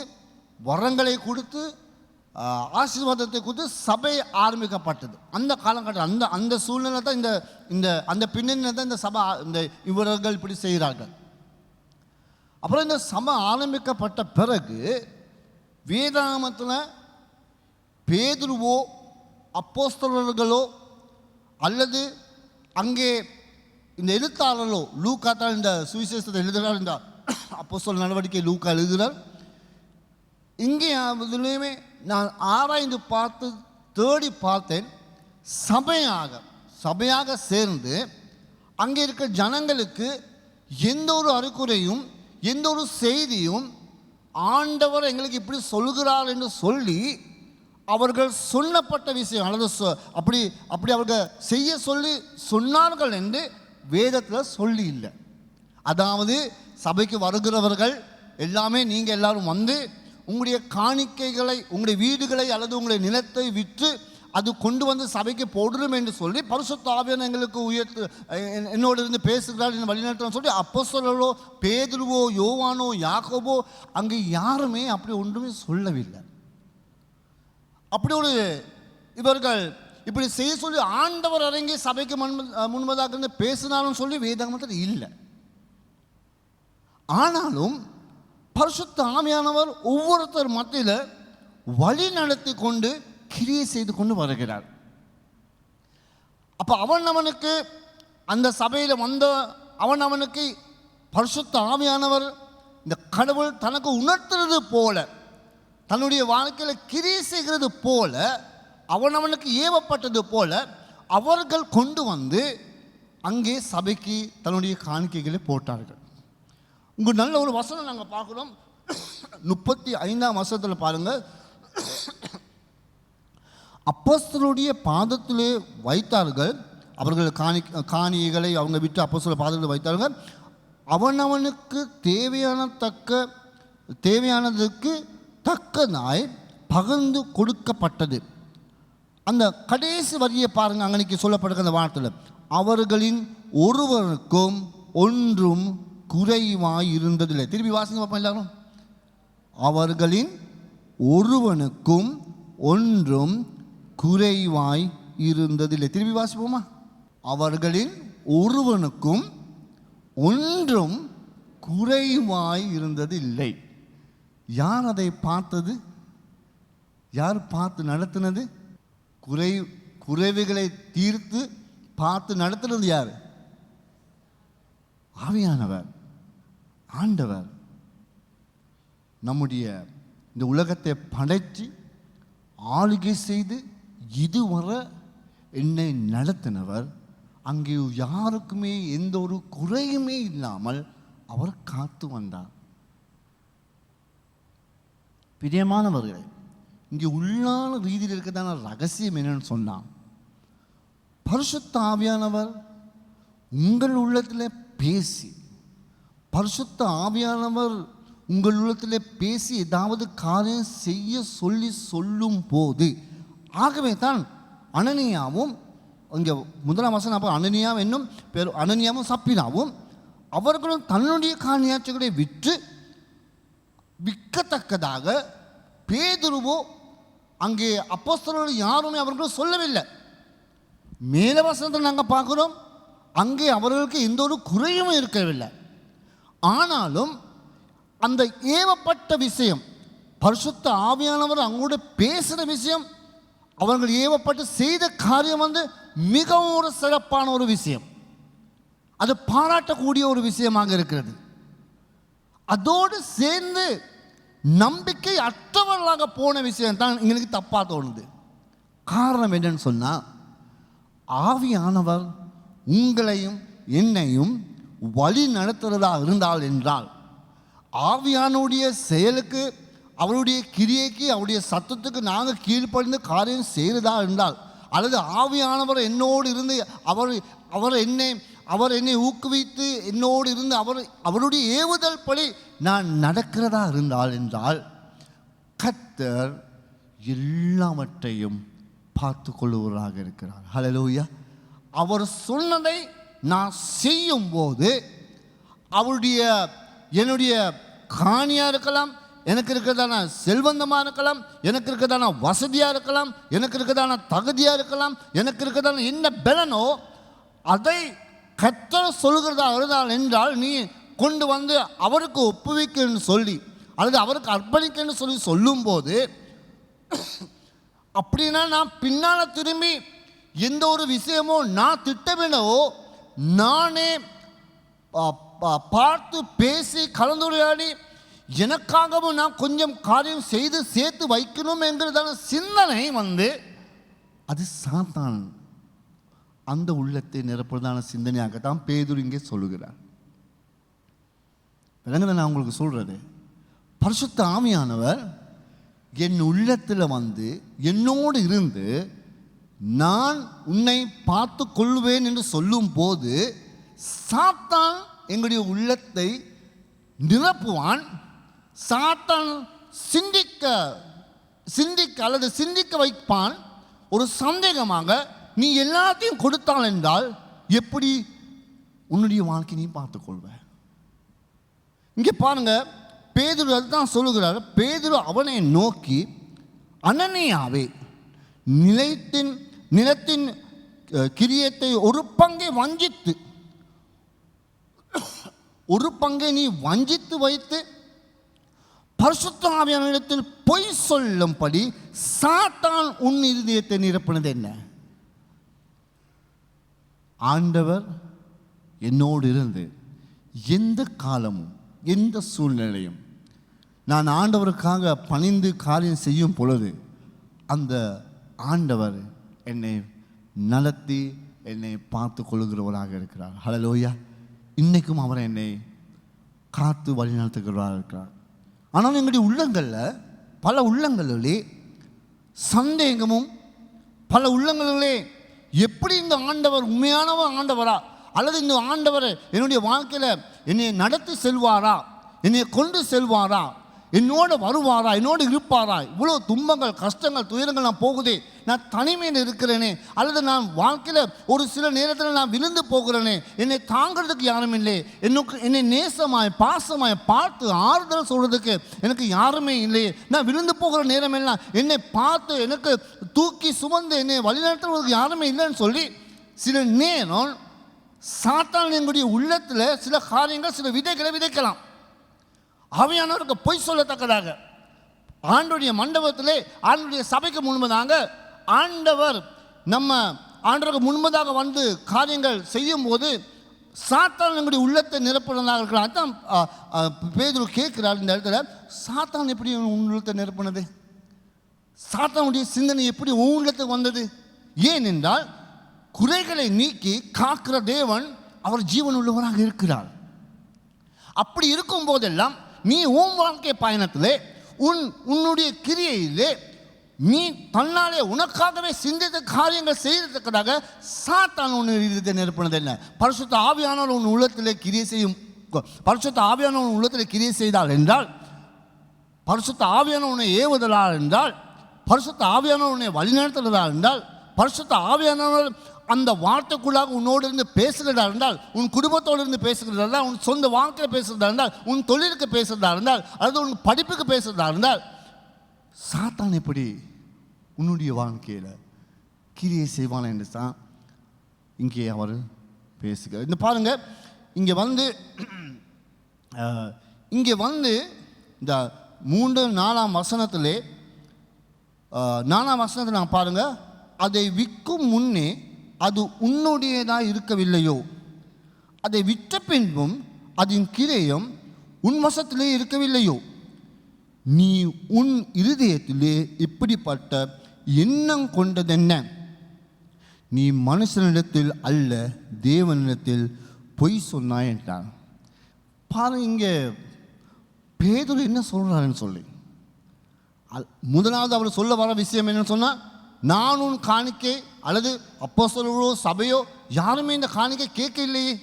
வரங்களை கொடுத்து ஆசீர்வாதத்தை கொடுத்து சபை ஆரம்பிக்கப்பட்டது. அந்த காலகட்டம் அந்த அந்த சூழ்நிலை தான் இந்த அந்த பின்னணியில் தான் இந்த சபை இந்த இவர்கள் இப்படி செய்கிறார்கள். அப்புறம் இந்த சபை ஆரம்பிக்கப்பட்ட பிறகு வேதாகமத்தில் பேதுருவோ அப்போஸ்தலர்களோ அல்லது அங்கே இந்த எழுத்தாளர்களோ, லூக்கா தான் இந்த சுவிசேஷத்தை எழுதுகிறார், இந்த அப்போஸ்தலர் நடவடிக்கை லூக்கா எழுதுகிறார். இங்கே அதுலேயுமே நான் ஆராய்ந்து பார்த்து தேடி பார்த்தேன், சபையாக சேர்ந்து அங்கே இருக்க ஜனங்களுக்கு எந்த ஒரு அறிகுறையும் எந்த ஒரு செய்தியும் ஆண்டவர் எங்களுக்கு இப்படி சொல்கிறார் என்று சொல்லி அவர்கள் சொல்லப்பட்ட விஷயம் அல்லது அப்படி அவர்கள் செய்ய சொல்லி சொன்னார்கள் என்று வேதத்தில் சொல்லி இல்லை. அதாவது சபைக்கு வருகிறவர்கள் எல்லாமே நீங்கள் எல்லாரும் வந்து உங்களுடைய காணிக்கைகளை, உங்களுடைய வீடுகளை அல்லது உங்களுடைய நிலத்தை விற்று அது கொண்டு வந்து சபைக்கு போடுறோம் என்று சொல்லி பரிசுத்த ஆவியானவர் எங்களுக்கு என்னோடு இருந்து பேசுகிறார் என்று வழிநடத்தணும் சொல்லி அப்போஸ்தலரோ பேதுருவோ யோவானோ யாக்கோபோ அங்கே யாருமே அப்படி ஒன்றுமே சொல்லவில்லை. அப்படி ஒரு இவர்கள் இப்படி செய்ய சொல்லி ஆண்டவர் இறங்கி சபைக்கு முன்பதாக இருந்து பேசினாலும் சொல்லி வேதாகமத்தில் இல்லை. ஆனாலும் பரிசுத்த ஆவியானவர் ஒவ்வொருத்தர் மத்தியில் வழி நடத்தி கொண்டு கிரியை செய்து கொண்டு வருகிறார். அப்போ அவனுக்கு அந்த சபையில் வந்த அவனுக்கு பரிசுத்த ஆவியானவர் இந்த கடவுள் தனக்கு உணர்த்துறது போல, தன்னுடைய வாழ்க்கையில் கிரியை செய்கிறது போல, அவனுக்கு ஏவப்பட்டது போல அவர்கள் கொண்டு வந்து அங்கே சபைக்கு தன்னுடைய காணிக்கைகளை போட்டார்கள். உங்கள் நல்ல ஒரு வசனம் நாங்கள் பார்க்குறோம், 35ஆம் வசனத்தில் பாருங்கள். அப்போஸ்தலருடைய பாதத்திலே வைத்தார்கள், அவர்கள் காணிகளை அவங்க விட்டு அப்போஸ்தலர் பாதத்தில் வைத்தார்கள். அவனவனுக்கு தேவையானதுக்கு தக்கதாய் பகிர்ந்து கொடுக்கப்பட்டது. அந்த கடைசி வரியை பாருங்கள், அங்கனைக்கு சொல்லப்படுகிற அந்த வார்த்தையில் அவர்களின் ஒருவருக்கும் ஒன்றும் குறைவாய் இருந்ததில்லை. திருப்பி வாசிங்க பார்ப்போம் எல்லாரும். அவர்களின் ஒருவனுக்கும் ஒன்றும் குறைவாய் இருந்ததில்லை. திருப்பி வாசிப்போமா? அவர்களின் ஒருவனுக்கும் ஒன்றும் குறைவாய் இருந்ததில்லை. யார் அதை பார்த்தது? யார் பார்த்து நடத்தினது? குறைவுகளை தீர்த்து பார்த்து நடத்துனது யார்? ஆவியானவர், ஆண்டவர். நம்முடைய இந்த உலகத்தை படைத்து ஆளுகை செய்து இதுவரை என்னை நடத்தினவர். அங்கே யாருக்குமே எந்த ஒரு குறையுமே இல்லாமல் அவர் காத்து வந்தார். பிரியமானவர்களே, இங்கே உள்ளான ரீதியில் இருக்கிறதான ரகசியம் என்னன்னு சொன்னான், பரிசுத்த ஆவியானவர் உங்கள் உள்ளத்தில் பேசி, பரிசுத்த ஆவியானவர் உங்கள் உள்ளத்தில் பேசி ஏதாவது காரியம் செய்ய சொல்லும் போது, ஆகவே தான் அனனியாவும் இங்கே முதலாம் வசனம் அப்போ அனனியாவும் என்னும் பேர் அனனியாவும் சப்பினாவும் அவர்களும் தன்னுடைய காணியாட்சிகளை விற்கத்தக்கதாக பேதுருவோ அங்கே அப்போஸ்தலர்கள் யாருமே அவர்களும் சொல்லவில்லை. மேல வசனத்தில் நாங்கள் பார்க்குறோம், அங்கே அவர்களுக்கு எந்த ஒரு குறையும் இருக்கவில்லை. ஆனாலும் அந்த ஏவப்பட்ட விஷயம், பரிசுத்த ஆவியானவர் அங்கோடு பேசுகிற விஷயம், அவர்கள் ஏவப்பட்டு செய்த காரியம் மிகவும் ஒரு சிறப்பான ஒரு விஷயம். அது பாராட்டக்கூடிய ஒரு விஷயமாக இருக்கிறது. அதோடு சேர்ந்து நம்பிக்கை அற்றவர்களாக போன விஷயம் தான் எங்களுக்கு தப்பாக தோணுது. காரணம் என்னன்னு சொன்னால், ஆவியானவர் உங்களையும் என்னையும் வழி நடத்துகிறதா இருந்தால் என்றால், ஆவியானுடைய செயலுக்கு, அவருடைய கிரியைக்கு, அவருடைய சத்தத்துக்கு நாங்கள் கீழ்ப்படிந்து காரியம் செய்கிறதா இருந்தால், அல்லது ஆவியானவர் என்னோடு இருந்து அவர் என்னை ஊக்குவித்து என்னோடு இருந்து அவருடைய ஏவுதல் படி நான் நடக்கிறதா என்றால் கர்த்தர் எல்லாவற்றையும் பார்த்து கொள்ளுவராக இருக்கிறார். ஹல்லேலூயா. அவர் சொன்னதை நான் செய்யும் போது, என்னுடைய காணியாக இருக்கலாம், எனக்கு இருக்கிறதான செல்வந்தமாக இருக்கலாம், எனக்கு இருக்கிறதான வசதியாக இருக்கலாம், எனக்கு இருக்கிறதான தகுதியாக இருக்கலாம், எனக்கு இருக்கிறதான என்ன பலனோ அதை கர்த்தர் சொல்கிறதா இருந்தால் என்றால், நீ கொண்டு வந்து அவருக்கு ஒப்புவிக்கன்னு சொல்லி அல்லது அவருக்கு அர்ப்பணிக்கன்னு சொல்லி சொல்லும்போது, அப்படின்னா நான் பின்னால் திரும்பி எந்த ஒரு விஷயமோ நான் திட்டமிடவோ, நானே பார்த்து பேசி கலந்துரையாடி எனக்காகவும் நான் கொஞ்சம் காரியம் செய்து சேர்த்து வைக்கணும் என்கிறதான சிந்தனை அது சாத்தான் அந்த உள்ளத்தை நிரப்புறதான சிந்தனையாகத்தான் பேதுரு இங்கே சொல்லுகிறார். நான் உங்களுக்கு சொல்றது, பரிசுத்த ஆவியானவர் என் உள்ளத்தில் என்னோடு இருந்து நான் உன்னை பார்த்து கொள்வேன் என்று சொல்லும் போது, சாத்தான் எங்களுடைய உள்ளத்தை நிரப்புவான். சாத்தான் சிந்திக்க அல்லது சிந்திக்க வைப்பான். ஒரு சந்தேகமாக, நீ எல்லாத்தையும் கொடுத்தால் என்றால் எப்படி உன்னுடைய வாழ்க்கை நீ பார்த்துக்கொள்வ? இங்கே பாருங்க, பேதுரு அதுதான் சொல்லுகிறார். பேதுரு அவனை நோக்கி, அனனியாவே, நிலத்தின் கிரியத்தை ஒரு பங்கை நீ வஞ்சித்து வைத்து பரிசுத்த ஆவியானவரிடத்தில் பொய் சொல்லும்படி சாத்தான் உன் இருதயத்தை நிரப்பினது என்ன? ஆண்டவர் என்னோடு இருந்து எந்த காலமும் எந்த சூழ்நிலையும் நான் ஆண்டவருக்காக பணிந்து காரியம் செய்யும் பொழுது, அந்த ஆண்டவர் என்னை நடத்தி என்னை பார்த்து கொள்ளுகிறவராக இருக்கிறார். ஹல்லேலூயா. இன்றைக்கும் அவர் என்னை காத்து வழி நடத்துகிறவராக இருக்கிறார். ஆனால் எங்களுடைய உள்ளங்களில், பல உள்ளங்களிலே சந்தேகமும், பல உள்ளங்களிலே எப்படி இந்த ஆண்டவர் உண்மையானவர் ஆண்டவரா, அல்லது இந்த ஆண்டவர் என்னுடைய வாழ்க்கையில் என்னை நடத்தி செல்வாரா, என்னை கொண்டு செல்வாரா, என்னோடு வருவாரா, என்னோடு இருப்பாரா, இவ்வளோ துன்பங்கள் கஷ்டங்கள் துயரங்கள் நான் போகுதே, நான் தனிமையில் இருக்கிறேனே, அல்லது நான் வாழ்க்கையில் ஒரு சில நேரத்தில் நான் விழுந்து போகிறேனே, என்னை தாங்கிறதுக்கு யாரும் இல்லை, என்னை நேசமாய் பாசமாய் பார்த்து ஆறுதல் சொல்கிறதுக்கு எனக்கு யாருமே இல்லையே, நான் விழுந்து போகிற நேரமெல்லாம் என்னை பார்த்து எனக்கு தூக்கி சுமந்து என்னை வழிநடத்துவதற்கு யாருமே இல்லைன்னு சொல்லி சில நேரம் சாத்தான் எங்களுடைய உள்ளத்தில் சில காரியங்கள் சில விதைகளை விதைக்கலாம். ஆவியானவருக்கு பொய் சொல்லத்தக்கதாக ஆண்டவருடைய மண்டபத்திலே ஆண்டவருடைய சபைக்கு முன்பதாக ஆண்டவர் நம்ம ஆண்டவருக்கு முன்பதாக வந்து காரியங்கள் செய்யும் போது சாத்தான் எங்களுடைய உள்ளத்தை நிரப்புறதாக இருக்கலாம். அதுதான் பேதுரு கேட்கிறார் இந்த இடத்துல, சாத்தான் எப்படி உன் உள்ளத்தை நிரப்புனது, சாத்தானுடைய சிந்தனை எப்படி உன் உள்ளத்துக்கு வந்தது? ஏனென்றால் குறைகளை நீக்கி காக்கிற தேவன் அவர் ஜீவன் உள்ளவராக இருக்கிறார். அப்படி இருக்கும் போதெல்லாம் நீ உன் வாழ்க்கை பயணத்திலே உன்னுடைய கிரியையிலே நீ தன்னாலே உனக்காகவே சிந்தித்த காரியங்கள் செய்யறதுக்காக சாத்தான் உன் இதயத்தை நிரப்பினது என்ன? பரிசுத்த ஆவியானவர் உன் உள்ளத்திலே கிரியை செய்யும், பரிசுத்த ஆவியானவர் உன் உள்ளத்திலே கிரியை செய்தால் என்றால், பரிசுத்த ஆவியானவர் உன்னை ஏவுதலால் என்றால், பரிசுத்த ஆவியானவர் உன்னை வழிநடத்துகிறதா என்றால், பரிசுத்த ஆவியானவர் அந்த வார்த்தைக்குள்ளாக உன்னோடு இருந்து பேசுகிறதா இருந்தால், உன் குடும்பத்தோடு இருந்து பேசுகிறதா இருந்தால், உன் சொந்த வாழ்க்கையில் பேசுகிறதா இருந்தால், உன் தொழிலுக்கு பேசுகிறதா இருந்தால், அல்லது உன் படிப்புக்கு பேசுகிறதா இருந்தால், சாத்தான் எப்படி உன்னுடைய வாழ்க்கையில் கிரியை செய்வான் என்று தான் இங்கே அவர் பேசுகிறார். இந்த பாருங்க, இங்கே வந்து இந்த 3-4 வசனத்திலே 4 வசனத்தில் நான் பாருங்கள், அதை விற்கும் முன்னே அது உன்னுடையதாக இருக்கவில்லையோ, அதை விற்ற பின்பும் அதன் கிரயம் உன் வசத்திலே இருக்கவில்லையோ, நீ உன் இருதயத்திலே இப்படிப்பட்ட எண்ணம் கொண்டதென்ன? நீ மனுஷனிடத்தில் அல்ல தேவனிடத்தில் பொய் சொன்னாய் என்றான். பாருங்க, இங்கே பேதுரு என்ன சொல்கிறாருன்னு சொல்லி, முதலாவது அவர் சொல்ல வர விஷயம் என்னன்னு சொன்னால், நான் உன் காணிக்கை அல்லது அப்போஸ்தலர்களோ சபையோ யாருமே இந்த காணிக்கை கேட்க இல்லையே.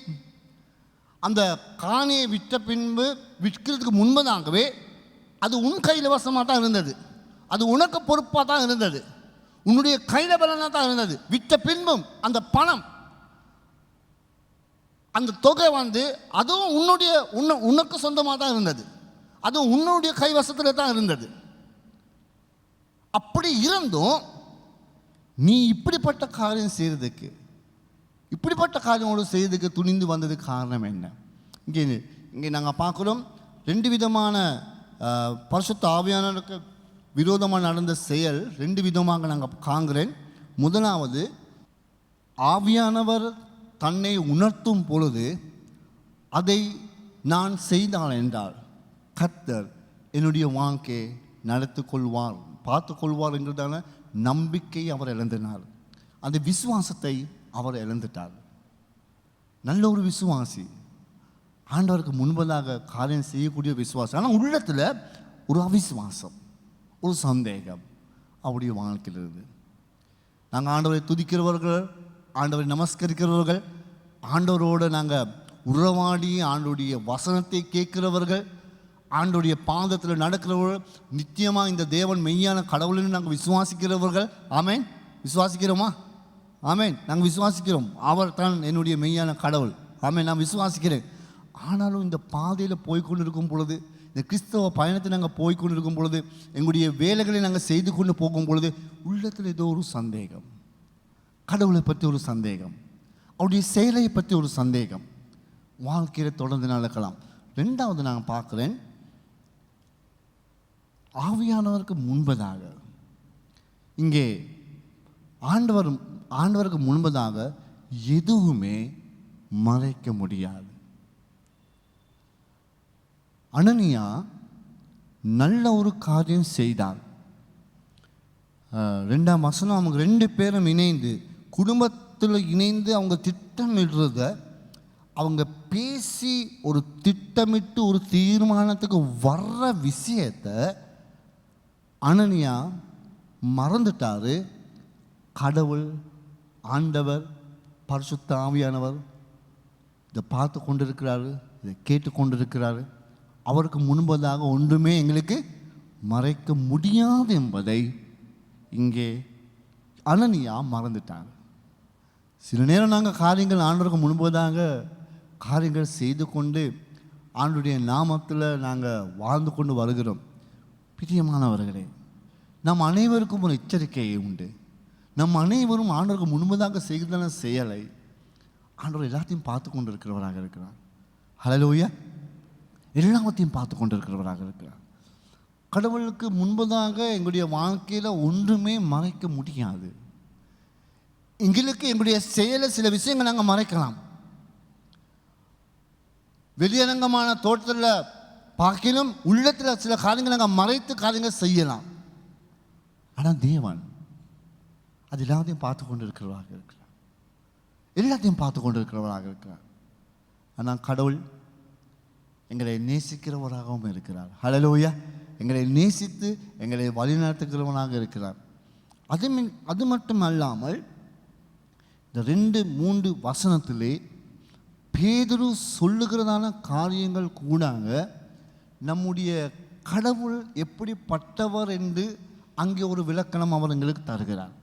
அந்த காணியை விற்ற பின்பு விற்கிறதுக்கு முன்பதாகவே அது உன் கையில் வசமாக தான் இருந்தது, அது உனக்கு பொறுப்பாக தான் இருந்தது, உன்னுடைய கையில் பலனாக தான் இருந்தது. விற்ற பின்பும் அந்த பணம் அந்த தொகை வந்து அதுவும் உனக்கு சொந்தமாக தான் இருந்தது, அதுவும் உன்னுடைய கைவசத்தில் தான் இருந்தது. அப்படி இருந்தும் நீ இப்படிப்பட்ட காரியம் செய்கிறதுக்கு, இப்படிப்பட்ட காரியம் செய்யறதுக்கு துணிந்து வந்ததுக்கு காரணம் என்ன? இங்கே நாங்கள் பார்க்குறோம் 2 விதமான பரிசுத்த ஆவியானவருக்கு விரோதமாக நடந்த செயல் 2 விதமாக நாங்கள் காண்கிறேன். முதலாவது, ஆவியானவர் தன்னை உணர்த்தும் பொழுது அதை நான் செய்தால் என்றால் கர்த்தர் என்னுடைய வாழ்க்கையை நடத்தி கொள்வார், பார்த்து கொள்வார் என்கிறதான நம்பிக்கை அவர் இழந்தினார். அந்த விசுவாசத்தை அவர் இழந்துட்டார். நல்ல ஒரு விசுவாசி, ஆண்டவருக்கு முன்பதாக காரியம் செய்யக்கூடிய விசுவாசம், ஆனால் உள்ளத்தில் ஒரு அவிசுவாசம், ஒரு சந்தேகம் அவருடைய வாழ்க்கையில் இருக்குது. நாங்கள் ஆண்டவரை துதிக்கிறவர்கள், ஆண்டவரை நமஸ்கரிக்கிறவர்கள், ஆண்டவரோடு நாங்கள் உறவாடி ஆண்டவருடைய வசனத்தை கேட்கிறவர்கள், ஆண்டவருடைய பாதத்தில் நடக்கிறவர்கள், நித்தியமாக இந்த தேவன் மெய்யான கடவுள்னு நாங்கள் விசுவாசிக்கிறவர்கள். ஆமேன், விசுவாசிக்கிறோமா? ஆமேன், நாங்கள் விசுவாசிக்கிறோம். அவர் தான் என்னுடைய மெய்யான கடவுள். ஆமேன், நான் விசுவாசிக்கிறேன். ஆனாலும் இந்த பாதையில் போய்கொண்டு இருக்கும் பொழுது, இந்த கிறிஸ்தவ பயணத்தை நாங்கள் போய்கொண்டு இருக்கும் பொழுது, எங்களுடைய வேலைகளை நாங்கள் செய்து கொண்டு போகும் பொழுது உள்ளத்தில் ஏதோ ஒரு சந்தேகம், கடவுளை பற்றி ஒரு சந்தேகம், அவருடைய செயலை பற்றி ஒரு சந்தேகம் வாழ்க்கையில் தொடர்ந்து நடக்கலாம். 2வது நான் பார்க்குறேன், ஆவியானவருக்கு முன்பதாக, இங்கே ஆண்டவருக்கு முன்பதாக எதுவுமே மறைக்க முடியாது. அனனியா நல்ல ஒரு காரியம் செய்தார். 2ஆம் வசனம், அவங்க 2 பேரும் இணைந்து குடும்பத்தில் இணைந்து அவங்க திட்டமிடுறத, அவங்க பேசி ஒரு திட்டமிட்டு ஒரு தீர்மானத்துக்கு வர்ற விஷயத்தை அனனியா மறந்துட்டாரு. கடவுள், ஆண்டவர், பரிசுத்த ஆவியானவர் இதை பார்த்து கொண்டிருக்கிறாரு, இதை கேட்டு கொண்டிருக்கிறாரு. அவருக்கு முன்பதாக ஒன்றுமே எங்களுக்கு மறைக்க முடியாது என்பதை இங்கே அனனியா மறந்துட்டாங்க. சில நேரம் நாங்கள் காரியங்கள் ஆண்டவருக்கு முன்பதாக காரியங்கள் செய்து கொண்டு ஆண்டுடைய நாமத்தில் நாங்கள் வாழ்ந்து கொண்டு வருகிறோம். பிரியமானவர்களே, நம் அனைவருக்கும் ஒரு எச்சரிக்கையை உண்டு. நம் அனைவரும் ஆண்டவருக்கு முன்பதாக செய்தான செயலை ஆண்டவர் எல்லாத்தையும் பார்த்து கொண்டு இருக்கிறவராக இருக்கிறார். ஹல்லேலூயா. எல்லாத்தையும் பார்த்து கொண்டு இருக்கிறவராக இருக்கிறார். கடவுளுக்கு முன்பதாக எங்களுடைய வாழ்க்கையில் ஒன்றுமே மறைக்க முடியாது. எங்களுக்கு எங்களுடைய செயலை சில விஷயங்கள் நாங்கள் மறைக்கலாம். வெளியரங்கமான தோட்டத்தில் பார்க்கிலும் உள்ளத்தில் சில காரியங்கள் நாங்கள் மறைத்து காரியங்கள் செய்யலாம். ஆனால் தேவன் அது எல்லாத்தையும் பார்த்து கொண்டு இருக்கிறவராக இருக்கிறார். எல்லாத்தையும் பார்த்து கொண்டு இருக்கிறவராக இருக்கிறார். ஆனால் கடவுள் எங்களை நேசிக்கிறவராகவும் இருக்கிறார். ஹல்லேலூயா. எங்களை நேசித்து எங்களை வழிநடத்துகிறவனாக இருக்கிறார். அது மட்டும் அல்லாமல் இந்த 2-3 வசனத்திலே பேதுரு சொல்லுகிறதான காரியங்கள் கூடாங்க நம்முடைய கடவுள் எப்படிப்பட்டவர் என்று அங்கே ஒரு விளக்கணம் அவர் எங்களுக்கு தருகிறார்.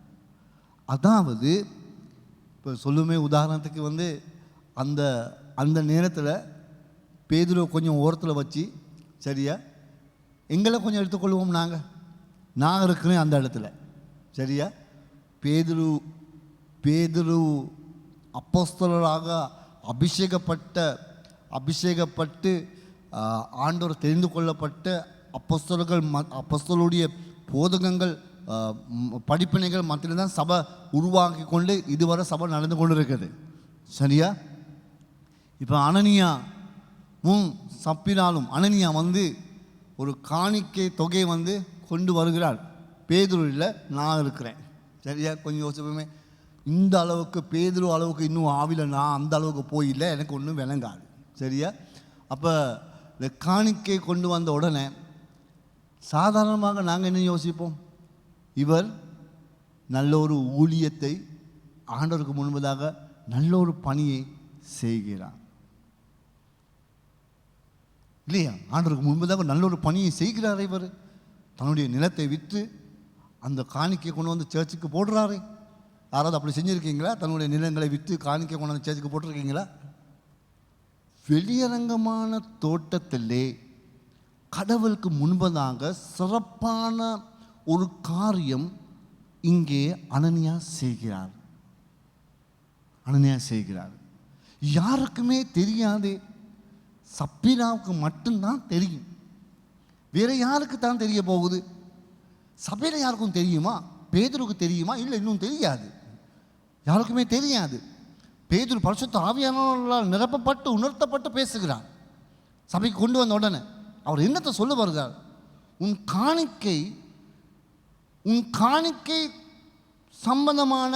அதாவது இப்போ சொல்லுமே, உதாரணத்துக்கு அந்த அந்த நேரத்தில் பேதுருவை கொஞ்சம் ஓரத்தில் வச்சு, சரியா, எங்களை கொஞ்சம் எடுத்துக்கொள்வோம். நான் இருக்கிறேன் அந்த இடத்துல, சரியா. பேதுரு அப்போஸ்தலராக அபிஷேகப்பட்டு ஆண்டவர் தெரிந்து கொள்ளப்பட்ட அப்போஸ்தலருடைய போதகங்கள் படிப்பினைகள் மத்தியில் தான் சபை உருவாக்கி கொண்டு இதுவரை சபை நடந்து கொண்டு இருக்குது, சரியா. இப்போ அனனியாவும் சப்பினாலும் அனனியா ஒரு காணிக்கை தொகை கொண்டு வருகிறார். பேதுரு இல்லை, நான் இருக்கிறேன், சரியா. கொஞ்சம் யோசிப்போமே, இந்த அளவுக்கு பேதுரு அளவுக்கு இன்னும் ஆவில நான் அந்த அளவுக்கு போயில்லை, எனக்கு ஒன்றும் விளங்காது, சரியா. அப்போ இந்த காணிக்கை கொண்டு வந்த உடனே சாதாரணமாக நாங்கள் என்ன யோசிப்போம், இவர் நல்ல ஒரு ஊழியத்தை ஆண்டவருக்கு முன்பதாக நல்ல ஒரு பணியை செய்கிறார், இல்லையா. ஆண்டவருக்கு முன்பதாக நல்ல ஒரு பணியை செய்கிறார். இவர் தன்னுடைய நிலத்தை விற்று அந்த காணிக்கையை கொண்டு வந்து சர்ச்சுக்கு போடுறாரு. யாராவது அப்படி செஞ்சுருக்கீங்களா? தன்னுடைய நிலங்களை விற்று காணிக்கை கொண்டு வந்து சர்ச்சுக்கு போட்டிருக்கீங்களா? வெளியரங்கமான தோட்டத்திலே கடவுளுக்கு முன்பதாக சிறப்பான ஒரு காரியம் இங்கே அனனியா செய்கிறார். யாருக்குமே தெரியாது, சப்பீராவுக்கு மட்டும்தான் தெரியும். வேற யாருக்கு தான் தெரிய போகுது? சபையில் யாருக்கும் தெரியுமா? பேதுருக்கு தெரியுமா? இல்லை, இன்னும் தெரியாது, யாருக்குமே தெரியாது. பேதுரு பரிசுத்த ஆவியானவரால் நிரப்பப்பட்டு உணர்த்தப்பட்டு பேசுகிறார். சபைக்கு கொண்டு வந்த உடனே அவர் என்னத்தை சொல்ல வருகிறார்? உன் காணிக்கை சம்பந்தமான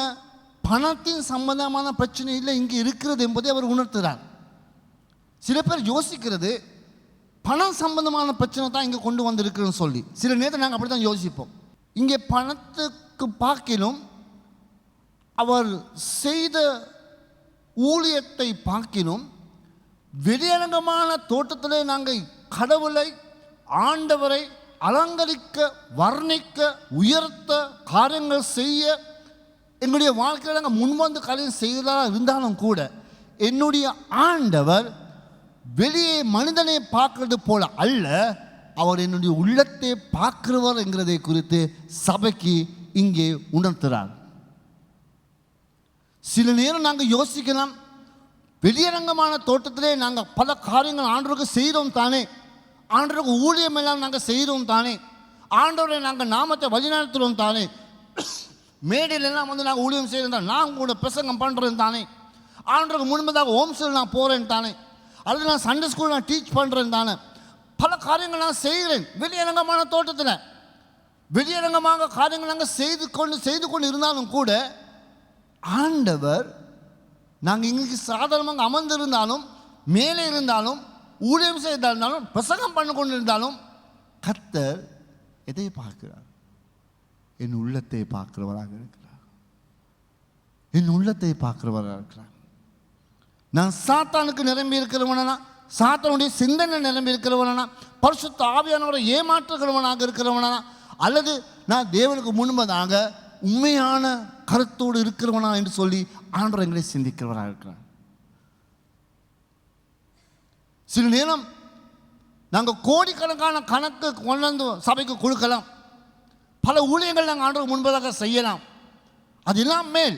பணத்தின் சம்பந்தமான பிரச்சனை இல்லை இங்கே இருக்கிறது என்பதை அவர் உணர்த்துகிறார். சில பேர் யோசிக்கிறது பணம் சம்பந்தமான பிரச்சனை தான் இங்கே கொண்டு வந்திருக்குன்னு சொல்லி. சில நேரத்தில் நாங்கள் அப்படி தான் யோசிப்போம். இங்கே பணத்துக்கு பார்க்கிலும் அவர் செய்த ஊழியத்தை பார்க்கிலும் வெளியரங்கமான தோட்டத்திலே நாங்கள் கடவுளை ஆண்டவரை அலங்கரிக்க, வர்ணிக்க, உயர்த்த, காரியங்கள் செய்ய எங்களுடைய வாழ்க்கையில் நாங்கள் முன்வந்து காரியம் செய்ததாக இருந்தாலும் கூட என்னுடைய ஆண்டவர் வெளியே மனிதனை பார்க்கறது போல அல்ல, அவர் என்னுடைய உள்ளத்தை பார்க்கிறவர் என்கிறதை குறித்து சபைக்கு இங்கே உணர்த்துகிறார். சில நேரம் நாங்கள் யோசிக்கலாம், வெளியரங்கமான தோட்டத்திலே நாங்கள் பல காரியங்கள் ஆண்டவருக்கு செய்கிறோம் தானே, ஆண்டவருக்கு ஊழியம் எல்லாம் நாங்கள் செய்கிறோம் தானே, ஆண்டவரை நாங்கள் நாமத்தை வழிநடத்துகிறோம் தானே, மேடையிலெல்லாம் நாங்கள் ஊழியம் செய்கிறோம் தானே, நான் கூட பிரசங்கம் பண்ணுறேன் தானே, ஆண்டவருக்கு முன்பதாக ஹோம்ஸில் நான் போகிறேன் தானே, அல்லது நான் சண்டே ஸ்கூல் நான் டீச் பண்ணுறேன் தானே, பல காரியங்கள் நான் செய்கிறேன். வெளியரங்கமான தோட்டத்தில் வெளியரங்கமாக காரியங்கள் நாங்கள் செய்து கொண்டு இருந்தாலும் கூட ஆண்டவர் நாங்கள் இங்கே சாதாரணமாக அமர்ந்திருந்தாலும், மேலே இருந்தாலும், ஊழியம் செய்தாலும், பிரசங்கம் பண்ணி கொண்டு இருந்தாலும் கர்த்தர் எதை பார்க்கிறார்? என் உள்ளத்தை பார்க்கிறவராக இருக்கிறார். என் உள்ளத்தை பார்க்கிறவராக இருக்கிறார். நான் சாத்தானுக்கு நிரம்பி இருக்கிறவனா, சாத்தானுடைய சிந்தனை நிரம்பி இருக்கிறவனா, பரிசுத்த ஆவியானவரை ஏமாற்றுகிறவனாக இருக்கிறவனா, அல்லது நான் தேவனுக்கு முன்பதாக உண்மையான கருத்தோடு இருக்கிறவனா என்று சொல்லி ஆண்டவர் எங்களை சிந்திக்கிறவராக இருக்கிறார். சில நேரம் நாங்கள் கோடிக்கணக்கான கணக்கு கொண்டு வந்து சபைக்கு கொடுக்கலாம், பல ஊழியங்கள் நாங்கள் ஆண்டவர் முன்பதாக செய்யலாம். அதெல்லாம் மேல்,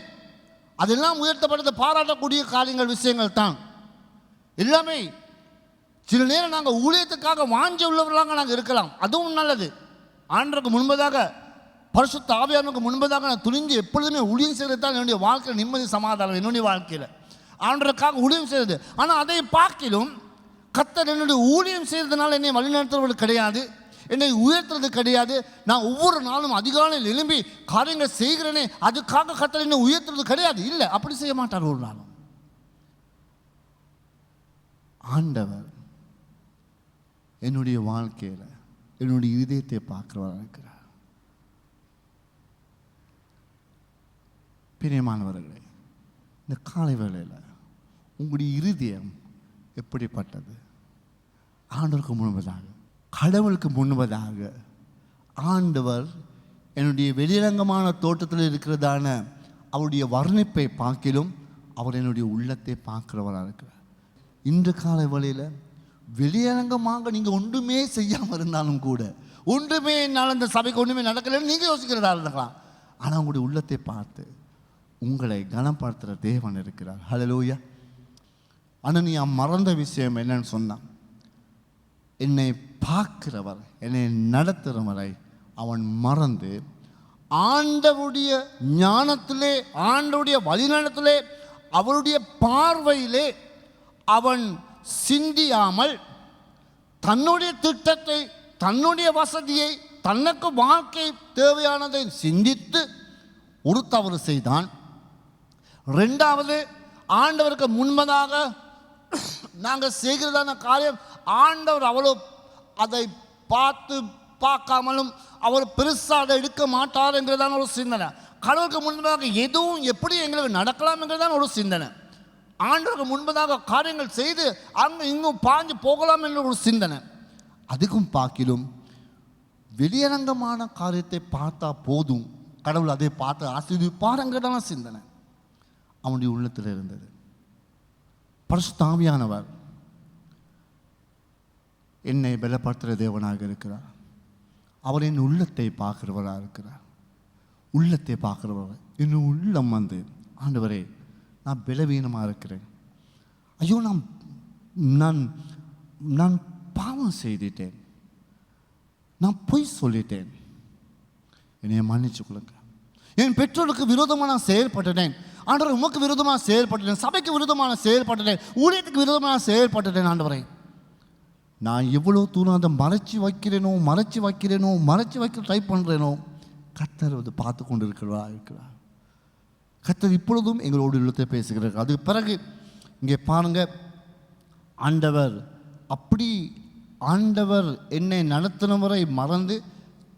அதெல்லாம் உயர்த்தப்படுத்த பாராட்டக்கூடிய காரியங்கள், விஷயங்கள் தான் எல்லாமே. சில நேரம் நாங்கள் ஊழியத்துக்காக வாஞ்ச உள்ளவர்களாக நாங்கள் இருக்கலாம், அதுவும் நல்லது. ஆண்டவருக்கு முன்பதாக, பரிசுத்த ஆவியானவருக்கு முன்பதாக நான் துணிஞ்சு எப்பொழுதுமே ஊழியம் செய்கிறது தான் என்னுடைய வாழ்க்கையில் நிம்மதி சமாதானம். என்னுடைய வாழ்க்கையில் ஆண்டவருக்காக ஊழியம் செய்கிறது. ஆனால் அதை பார்க்கிலும் கர்த்தர் என்னுடைய ஊழியம் செய்கிறதுனால என்னை வழிநடத்துறது கிடையாது, என்னை உயர்த்துறது கிடையாது. நான் ஒவ்வொரு நாளும் அதிகாலையில் எழும்பி காரியங்கள் செய்கிறேனே, அதுக்காக கர்த்தர் என்னை உயர்த்துறது கிடையாது. இல்லை, அப்படி செய்ய மாட்டார் ஒரு நாளும். ஆண்டவர் என்னுடைய வாழ்க்கையில் என்னுடைய இதயத்தை பார்க்கிறவராக இருக்கிறார். பிரியமானவர்களே, இந்த காலை வேளையில் உங்களுடைய இருதயம் எப்படிப்பட்டது? ஆண்டவருக்கு முன்பதாக, கடவுளுக்கு முன்பதாக ஆண்டவர் என்னுடைய வெளிரங்கமான தோட்டத்தில் இருக்கிறதான அவருடைய வர்ணிப்பை பார்க்கிலும் அவர் என்னுடைய உள்ளத்தை பார்க்கிறவராக இருக்கிறார். இன்று காலை வேளையில் வெளியரங்கமாக நீங்கள் ஒன்றுமே செய்யாமல் இருந்தாலும் கூட, ஒன்றுமே என்னால் இந்த சபைக்கு ஒன்றுமே நடக்கலைன்னு நீங்கள் யோசிக்கிறதா இருக்கலாம். ஆனால் உங்களுடைய உள்ளத்தை பார்த்து உங்களை கனப்படுத்துகிற தேவன் இருக்கிறார். ஹல்லேலூயா. அனனியா மறந்த விஷயம் என்னன்னு சொன்னான், என்னை பார்க்கிறவர், என்னை நடத்துகிறவரை அவன் மறந்து ஆண்டவருடைய ஞானத்திலே, ஆண்டவருடைய வழிநடத்திலே, அவருடைய பார்வையிலே அவன் சிந்தியாமல் தன்னுடைய திட்டத்தை, தன்னுடைய வசதியை, தனக்கு வாழ்க்கை தேவையானதை சிந்தித்து ஒரு தவறு செய்தான். ரெண்டாவது, ஆண்டவருக்கு முன்பதாக நாங்கள் செய்கிறதான காரியம் ஆண்டவர் அவ்வளோ அதை பார்க்காமலும் அவர் பெருசாக அதை எடுக்க மாட்டார் என்கிறதான ஒரு சிந்தனை. கடவுளுக்கு முன்பதாக எதுவும் எப்படி எங்களுக்கு நடக்கலாம் என்கிறதான ஒரு சிந்தனை. ஆண்டவருக்கு முன்பதாக காரியங்கள் செய்து அங்கே இங்கும் பாஞ்சு போகலாம் என்ற ஒரு சிந்தனை. அதுக்கும் பார்க்கிலும் வெளியரங்கமான காரியத்தை பார்த்தா போதும், கடவுள் அதை பார்த்து ஆசீர்வதிப்பாருங்கிறதான சிந்தனை அவனுடைய உள்ளத்தில் இருந்தது. பரிசுத்த ஆவியானவர் என்னை பலப்படுத்துகிற தேவனாக இருக்கிறார். அவர் என் உள்ளத்தை பார்க்கிறவராக இருக்கிறார். உள்ளத்தை பார்க்கிறவர் என் உள்ளம் வந்து, ஆண்டவரே நான் பலவீனமாக இருக்கிறேன், ஐயோ நான் நான் பாவம் செய்துட்டேன், நான் பொய் சொல்லிட்டேன், என்னை மன்னிச்சு கொள்ளுங்க. என் பெற்றோருக்கு விரோதமாக நான் செயல்பட்டுட்டேன், ஆண்டவரை உமக்கு விரோதமாக செயல்பட்டுட்டேன், சபைக்கு விரோதமான செயல்பட்டுட்டேன், ஊழியத்துக்கு விரோதமாக செயல்பட்டுட்டேன். ஆண்டவரை நான் எவ்வளோ தூரம் அதை மறைச்சி வைக்க ட்ரை பண்ணுறேனோ, கர்த்தர் அதை பார்த்து கொண்டு இருக்கிறார். கர்த்தர் இப்பொழுதும் எங்களோடு உள்ளத்தை பேசுகிறார். அதுக்கு பிறகு இங்கே பாருங்கள், ஆண்டவர் என்னை நடத்தினவரை மறந்து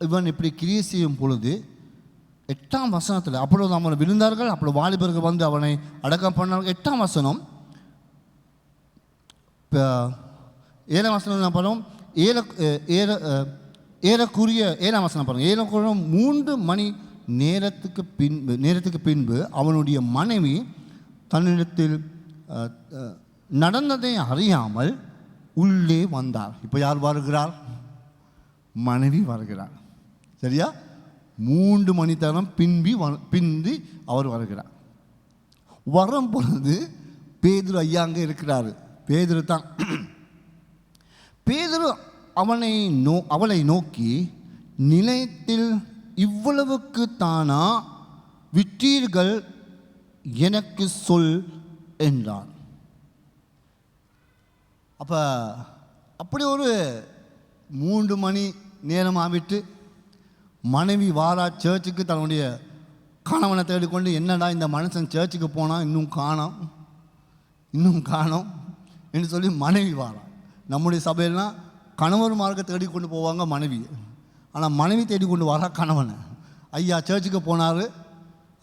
இவன் இப்படி கிரியை செய்யும் பொழுது 8ஆம் வசனத்தில், அப்பொழுது அவனை விழுந்தார்கள், அப்பொழுது வாலிபர்கள் வந்து அவனை அடக்கம் பண்ணார்கள். 8ஆம் வசனம், 7ஆம் வசனம் என்ன பண்ணுவோம், ஏறக்குரிய 7ஆம் வசனம் பாருங்கள். ஏறக்குரிய 3 மணி நேரத்துக்கு பின்பு அவனுடைய மனைவி தன்னிடத்தில் நடந்ததை அறியாமல் உள்ளே வந்தார். இப்போ யார் வருகிறார்? மனைவி வருகிறார். சரியா? 3 மணி நேரம் பிந்தி அவர் வருகிறார். வரும் பொழுது பேதுரு ஐயா அங்கே இருக்கிறாரு. பேதுரு தான். பேதுரு அவளை நோக்கி, நிலையத்தில் இவ்வளவுக்கு தானா விற்றீர்கள், எனக்கு சொல் என்றான். அப்படி ஒரு 3 மணி நேரம் ஆகிட்டு மனைவி வாரா சர்ச்சுக்கு தன்னுடைய கணவனை தேடிக்கொண்டு, என்னடா இந்த மனுஷன் சர்ச்சுக்கு போனால் இன்னும் காணோம் என்று சொல்லி மனைவி வாரா. நம்முடைய சபையெல்லாம் கணவர் மார்க்க தேடிக்கொண்டு போவாங்க மனைவி, ஆனால் மனைவி தேடிக்கொண்டு வரா கணவனை. ஐயா சர்ச்சுக்கு போனார்,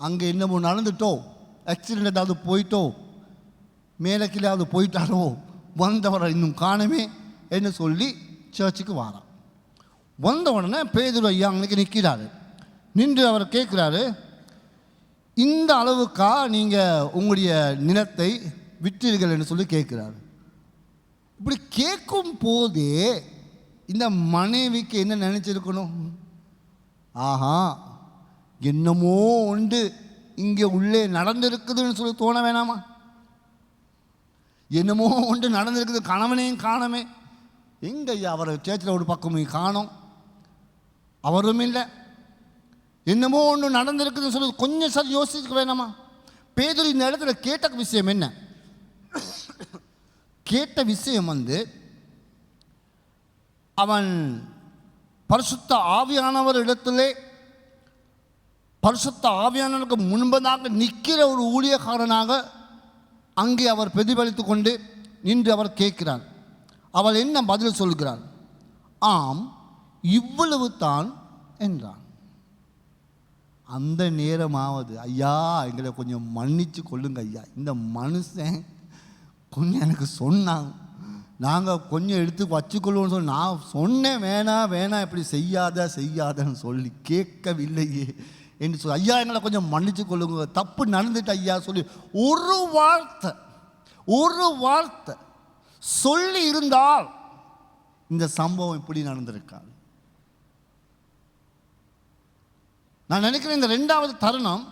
அங்கே என்னமோ நடந்துட்டோ, ஆக்சிடெண்ட் ஏதாவது போயிட்டோ, மேலே கீழாவது போயிட்டாரோ, வந்தவரை இன்னும் காணுமே என்று சொல்லி சர்ச்சுக்கு வாரான். வந்த உடனே பேதுரு ஐயா அன்னைக்கு நிற்கிறாரு. நின்று அவர் கேட்குறாரு, இந்த அளவுக்கா நீங்கள் உங்களுடைய நிலத்தை விற்றீர்கள் என்று சொல்லி கேட்குறாரு. இப்படி கேட்கும் போதே இந்த மனைவிக்கு என்ன நினச்சிருக்கணும்? ஆஹா, என்னமோ உண்டு இங்கே உள்ளே நடந்திருக்குதுன்னு சொல்லி தோண வேணாமா? என்னமோ ஒன்று நடந்திருக்குது, கணவனையும் காணமே, எங்க ஐயா அவரை சேச்சில் ஒரு பக்கம் காணோம், அவரும் இல்லை, என்னமோ ஒன்று நடந்திருக்குதுன்னு சொல்லி கொஞ்சம் சார் யோசிக்க வேணாமா? பேதுரு இந்த இடத்துல கேட்ட விஷயம் என்ன? கேட்ட விஷயம் அவன் பரிசுத்த ஆவியானவர் இடத்திலே, பரிசுத்த ஆவியானவருக்கு முன்பதாக நிற்கிற ஒரு ஊழியக்காரனாக அங்கே அவர் பிரதிபலித்து கொண்டு நின்று அவர் கேட்கிறார். அவள் என்ன பதில் சொல்கிறார்? ஆம், இவ்வளவு தான் என்றான். அந்த நேரமாவது, ஐயா எங்களை கொஞ்சம் மன்னிச்சு கொள்ளுங்க ஐயா, இந்த மனுஷன் கொஞ்சம் எனக்கு சொன்னாங்க, நாங்கள் கொஞ்சம் எடுத்து வச்சுக்கொள்வோம்னு சொல்லி நான் சொன்னேன், வேணாம் வேணாம் இப்படி செய்யாதன்னு சொல்லி கேட்கவில்லையே என்று சொல்லி, ஐயா எங்களை கொஞ்சம் மன்னிச்சு கொள்ளுங்க, தப்பு நடந்துட்டு ஐயா சொல்லி ஒரு வார்த்தை சொல்லி இருந்தால் இந்த சம்பவம் இப்படி நடந்திருக்காது. நான் நினைக்கிறேன் இந்த 2வது தருணம்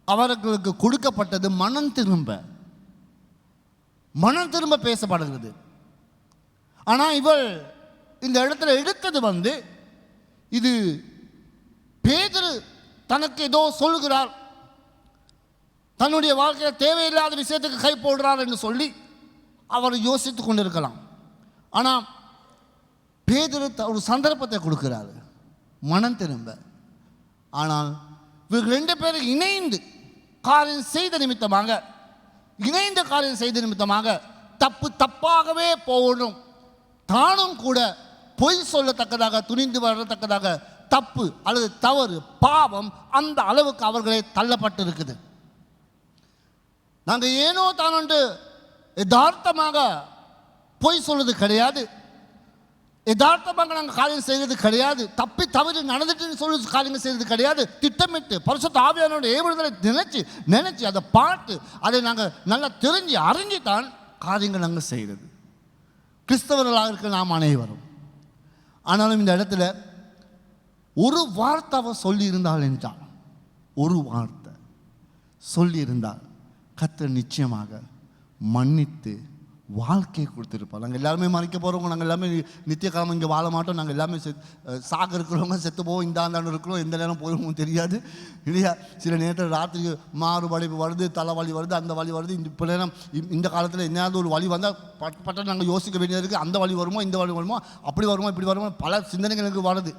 அவர்களுக்கு கொடுக்கப்பட்டது மனம் திரும்ப பேசப்படுகிறது. ஆனால் இவள் இந்த இடத்துல எடுத்தது இது பேதுரு தனக்கு ஏதோ சொல்கிறார், தன்னுடைய வாழ்க்கையில் தேவையில்லாத விஷயத்துக்கு கை போடுறார் என்று சொல்லி அவர் யோசித்து கொண்டிருக்கலாம். ஆனால் பேதுரு ஒரு சந்தர்ப்பத்தை கொடுக்கிறார் மனம் திரும்ப. ஆனால் இவர்கள் 2 பேரும் இணைந்து காரியம் செய்த நிமித்தமாக தப்பாகவே போகணும், தானும் கூட பொய் சொல்லத்தக்கதாக, துணிந்து வரத்தக்கதாக தப்பு அல்லது தவறு, பாவம் அந்த அளவுக்கு அவர்களே தள்ளப்பட்டிருக்குது. நாங்கள் ஏனோ தானொன்று யதார்த்தமாக பொய் சொல்வது கிடையாது, யதார்த்தமாக நாங்கள் காரியம் செய்கிறது கிடையாது, தப்பி தவறு நடந்துட்டு சொல்லி காரியங்கள் செய்கிறது கிடையாது. திட்டமிட்டு பரிசுத்த ஆவியானவருடைய ஏவுதலை நினைச்சு அதை பார்த்து அதை நாங்கள் நல்லா தெரிஞ்சு அறிஞ்சு தான் காரியங்கள் நாங்கள் செய்கிறது. கிறிஸ்தவர்களாக இருக்க நாம் அனைவரும். ஆனாலும் இந்த இடத்துல ஒரு வார்த்தை அவர் சொல்லியிருந்தால் என்றால், ஒரு வார்த்தை சொல்லியிருந்தால் கர்த்தர் நிச்சயமாக மன்னித்து வாழ்க்கையை கொடுத்துருப்பார். நாங்கள் எல்லாருமே மறைக்க போகிறவங்க, நாங்கள் எல்லாமே நித்திய காலம் இங்கே வாழ மாட்டோம், நாங்கள் எல்லாமே சாக இருக்கிறவங்க, செத்து போவோம், இந்த ஆண்டாண்டு இருக்கிறோம், எந்த நேரம் போயிடுவோம் தெரியாது இல்லையா? சில நேரத்தில் ராத்திரிக்கு மாறுபடைப்பு வருது, தலைவலி வருது, அந்த வலி வருது. இப்போ நேரம் இந்த காலத்தில் என்னையாவது ஒரு வலி வந்தால் பட்ட நாங்கள் யோசிக்க வேண்டியது இருக்குது, அந்த வலி வருமோ, இந்த வலி வருமோ, அப்படி வருமோ, இப்படி வருமோ, பல சிந்தனைகள் எனக்கு வருது.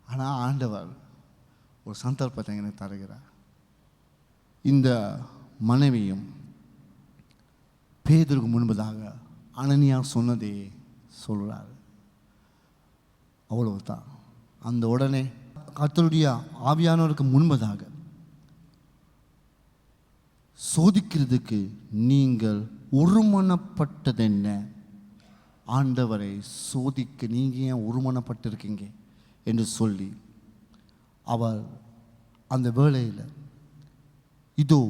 ஆனால் ஆண்டவர் ஒரு சந்தர்ப்பத்தை எனக்கு தருகிறார். இந்த மனைவியும் பேதுருக்கு முன்பதாக அனனியா சொன்னதே சொல்கிறார். அவ்வளவுதான். அந்த உடனே கர்த்தருடைய ஆவியானவருக்கு முன்பதாக சோதிக்கிறதுக்கு நீங்கள் ஒருமனப்பட்டதென்ன? ஆண்டவரை சோதிக்க நீங்கள் ஏன் ஒருமனப்பட்டிருக்கீங்க என்று சொல்லி அவர் அந்த வேளையில், இதோ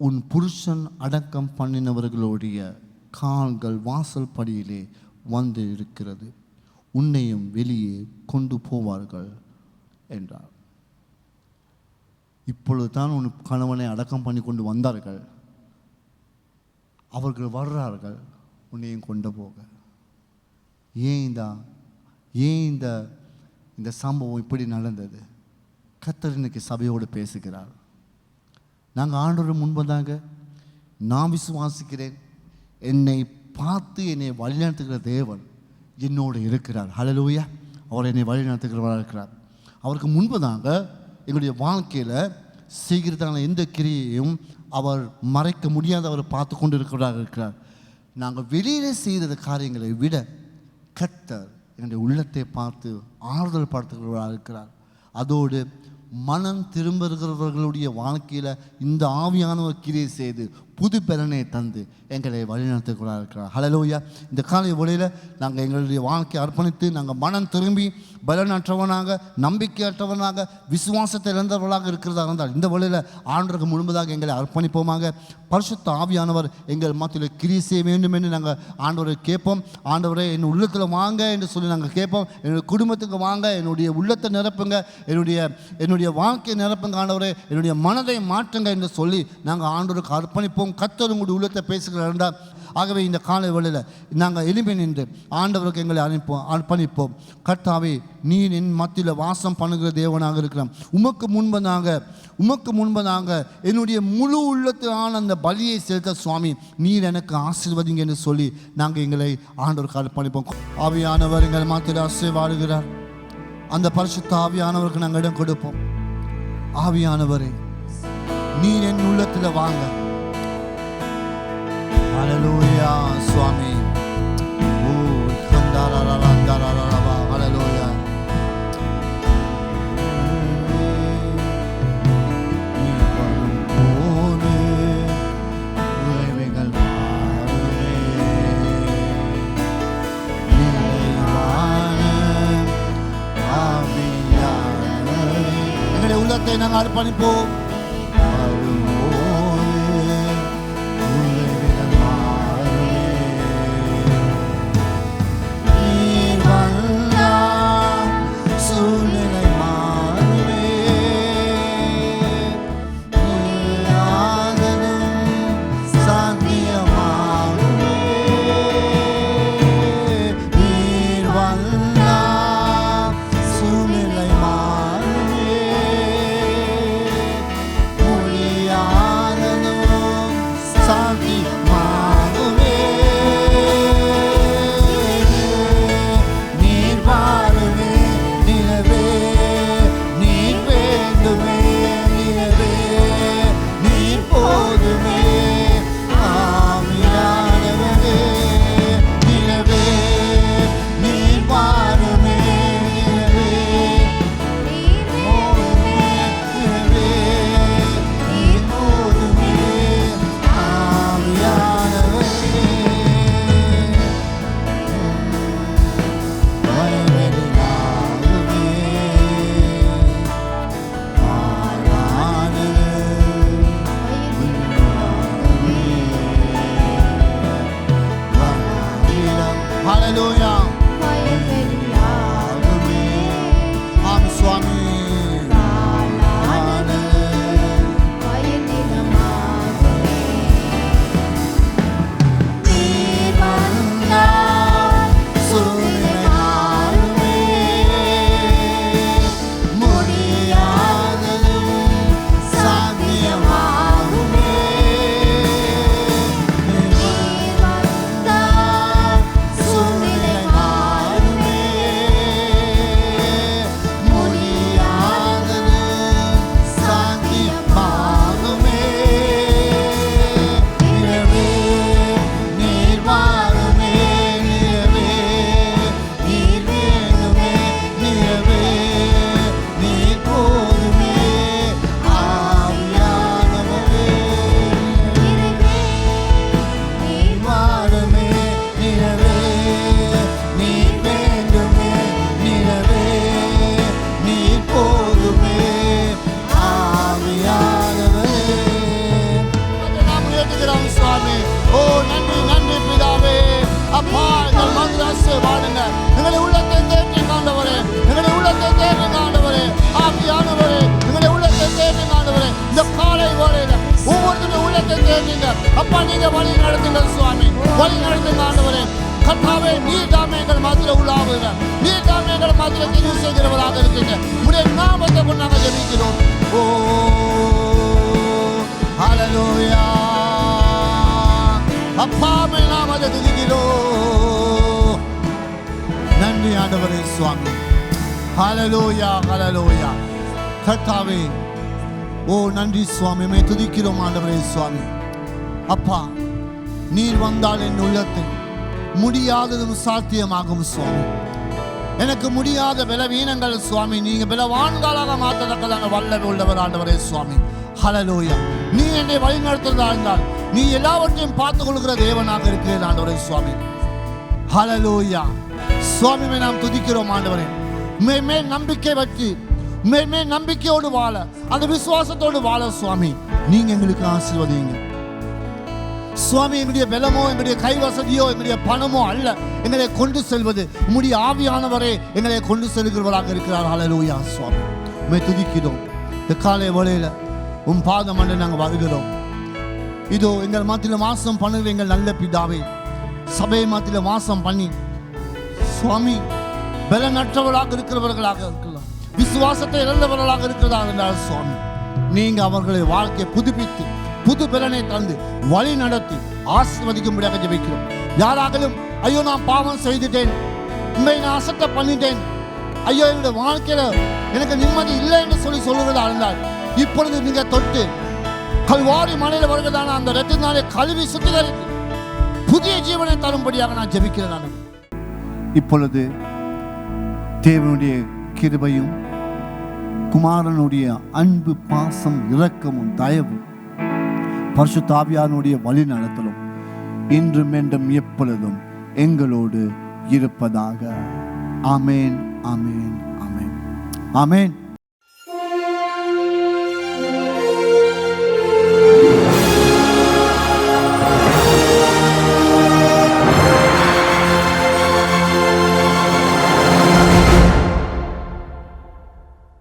உன் புருஷன் அடக்கம் பண்ணினவர்களுடைய கால்கள் வாசல் படியிலே வந்து இருக்கிறது, உன்னையும் வெளியே கொண்டு போவார்கள் என்றார். இப்பொழுது தான் உன் கணவனை அடக்கம் பண்ணி கொண்டு வந்தார்கள், அவர்கள் வர்றார்கள் உன்னையும் கொண்டு போக. ஏன் இந்த சம்பவம் இப்படி நடந்தது? கர்த்தர் இன்னைக்கு சபையோடு பேசுகிறார். நாங்கள் ஆண்டவர் முன்பதாக நான் விசுவாசிக்கிறேன், என்னை பார்த்து என்னை வழிநடத்துகிற தேவன் என்னோடு இருக்கிறார். ஹல்லேலூயா. அவர் என்னை வழிநடத்துகிறவராக இருக்கிறார். அவருக்கு முன்பதாக எங்களுடைய வாழ்க்கையில் செய்கிறதான எந்த கிரியையும் அவர் மறைக்க முடியாத அவர் பார்த்து கொண்டு இருக்கிறவராக இருக்கிறார். நாங்கள் வெளியிலே செய்த காரியங்களை விட கர்த்தர் என்னுடைய உள்ளத்தை பார்த்து ஆறுதல் படுத்துகிறவராக இருக்கிறார். அதோடு மனம் திரும்புகிறவர்களுடைய வாழ்க்கையில் இந்த ஆவியானவர் கிரியை செய்து புது பலனை தந்து எங்களை வழிநடத்தக்கூடாது இருக்கிறார். ஹல்லேலூயா. இந்த காலை வேளையில் நாங்கள் எங்களுடைய வாழ்க்கையை அர்ப்பணித்து நாங்கள் மனம் திரும்பி பலனற்றவனாக, நம்பிக்கையற்றவனாக, விசுவாசத்தை இழந்தவர்களாக இருக்கிறதா இருந்தால் இந்த வேளையில் ஆண்டவருக்கு முழுவதாக எங்களை அர்ப்பணிப்போமாக. பரிசுத்த ஆவியானவர் எங்கள் மத்தியில் கிரியை செய்ய வேண்டும் என்று நாங்கள் ஆண்டவரை கேட்போம். ஆண்டவரை என் உள்ளத்தில் வாங்க என்று சொல்லி நாங்கள் கேட்போம். என்னுடைய குடும்பத்துக்கு வாங்க, என்னுடைய உள்ளத்தை நிரப்புங்க, என்னுடைய வாழ்க்கையை நிரப்புங்க ஆண்டவரே, என்னுடைய மனதை மாற்றுங்க என்று சொல்லி நாங்கள் ஆண்டவருக்கு அர்ப்பணிப்போம். கர்த்தர் உங்களுடைய உள்ளத்தை பேசுகிறார். ஆகவே இந்த காலை வேளையில் நாங்கள் எளிமை நின்று ஆண்டவருக்கு எங்களை அர்ப்பணிப்போம். கர்த்தாவே, நீர் என் மத்தியில் வாசம் பண்ணுகிற தேவனாக இருக்கிறான். உமக்கு முன்பதாக என்னுடைய முழு உள்ளத்திலான அந்த பலியை செலுத்த சுவாமி நீர் எனக்கு ஆசீர்வதிங்க என்று சொல்லி நாங்கள் எங்களை ஆண்டவருக்கு அர்ப்பணிப்போம். ஆவியானவர் எங்கள் மத்தியில் ஆசீர்வாடுகிறார். அந்த பரிசுத்த ஆவியானவருக்கு நாங்கள் இடம் கொடுப்போம். ஆவியானவரே, நீர் என் உள்ளத்தில் வாங்க. ஹல்லேலூயா சுவாமி. ஓ சந்தரரரந்தரரரவா. ஹல்லேலூயா. எங்களுடைய உள்ளத்தை நாங்கள் அர்ப்பணிப்போம். அப்பா நீங்க வழி நடத்துங்க சுவாமி, வழி நடத்துங்க ஆண்டவரே. கர்த்தாவே, நீர் தாமே எங்கள் மத்தியில உள்ளாவுங்க, நீர் தாமே எங்கள் மத்தியில தெரிவு செய்கிறவராக இருக்கீங்க. உடைய நாமத்தை கொண்டு நாங்கள் ஜெபிக்கிறோம். ஓ ஹல்லேலூயா. அப்பாமே நாமத்தை துதிக்கிறோம். நன்றி ஆண்டவரே சுவாமி. ஹல்லேலூயா ஹல்லேலூயா. கர்த்தாவே, ஓ நன்றி சுவாமி, மே துதிக்கிறோம் ஆண்டவரே சுவாமி. அப்பா, நீர் வந்தால் என் உள்ளத்தில் முடியாததும் சாத்தியமாகும் சுவாமி. எனக்கு முடியாத பலவீனங்கள் சுவாமி நீங்க பலவான்களாக மாற்றத்தக்கதான வல்லமை உள்ளவர் ஆண்டவரே சுவாமி. ஹல்லேலூயா. நீ என்னை வழி நடத்துறதா இருந்தால் நீ எல்லாவற்றையும் பார்த்து கொள்கிற தேவனாக இருக்கிறேன் ஆண்டவரே சுவாமி. ஹல்லேலூயா. சுவாமியை நாம் துதிக்கிறோம் ஆண்டவரே. மேன்மே நம்பிக்கை வச்சு மேன்மே நம்பிக்கையோடு வாழ, அந்த விசுவாசத்தோடு வாழ சுவாமி நீங்க எங்களுக்கு ஆசீர்வதிங்க சுவாமி. எங்களுடைய பலமோ எங்களுடைய கைவசதியோ எங்களுடைய பணமோ அல்ல எங்களை கொண்டு செல்வது, உம்முடைய ஆவியானவரே எங்களை கொண்டு செல்கிறவராக இருக்கிறார். ஹல்லேலூயா சுவாமி. உம்மை துதிக்கிறோம். இந்த காலை வேளையில உம் பாதம் அண்டை நாங்கள் வருகிறோம். இதோ எங்கள் மத்தியில் வாசம் பண்ணுகிற எங்கள் நல்ல பிதாவே, சபை மத்தியில் வாசம் பண்ணி சுவாமி பலனற்றவர்களாக இருக்கிறவர்களாக இருக்கலாம், விசுவாசத்தை இழந்தவர்களாக இருக்கிறதா என்றால் சுவாமி நீங்க அவர்களை வாழ்க்கையை புதுப்பித்து புது பலனை தந்து வழி நடத்தி ஆசீர்வதிக்கும்படியாக ஜெபிக்கிறோம். யாராகலும் ஐயோ நான் பாவம் செய்துட்டேன், உண்மை நான் அசட்டை பண்ணிட்டேன், ஐயோ என்னுடைய வாழ்க்கையில எனக்கு நிம்மதி இல்லை என்று சொல்லுகிறதா இருந்தால் இப்பொழுது நீங்க தொட்டு கல்வாரி மலையில் வருகிறதான அந்த இரத்தினாலே கழுவி சுத்திகரித்து புதிய ஜீவனை தரும்படியாக நான் ஜெபிக்கிறேன். இப்பொழுது தேவனுடைய கிருபையும் குமாரனுடைய அன்பு பாசம் இரக்கமும் தயவும் பரிசுத்த ஆவியானுடைய வழி நடத்தலும் இன்றும் என்றும் எப்பொழுதும் எங்களோடு இருப்பதாக. ஆமேன், ஆமேன், ஆமேன், ஆமேன்.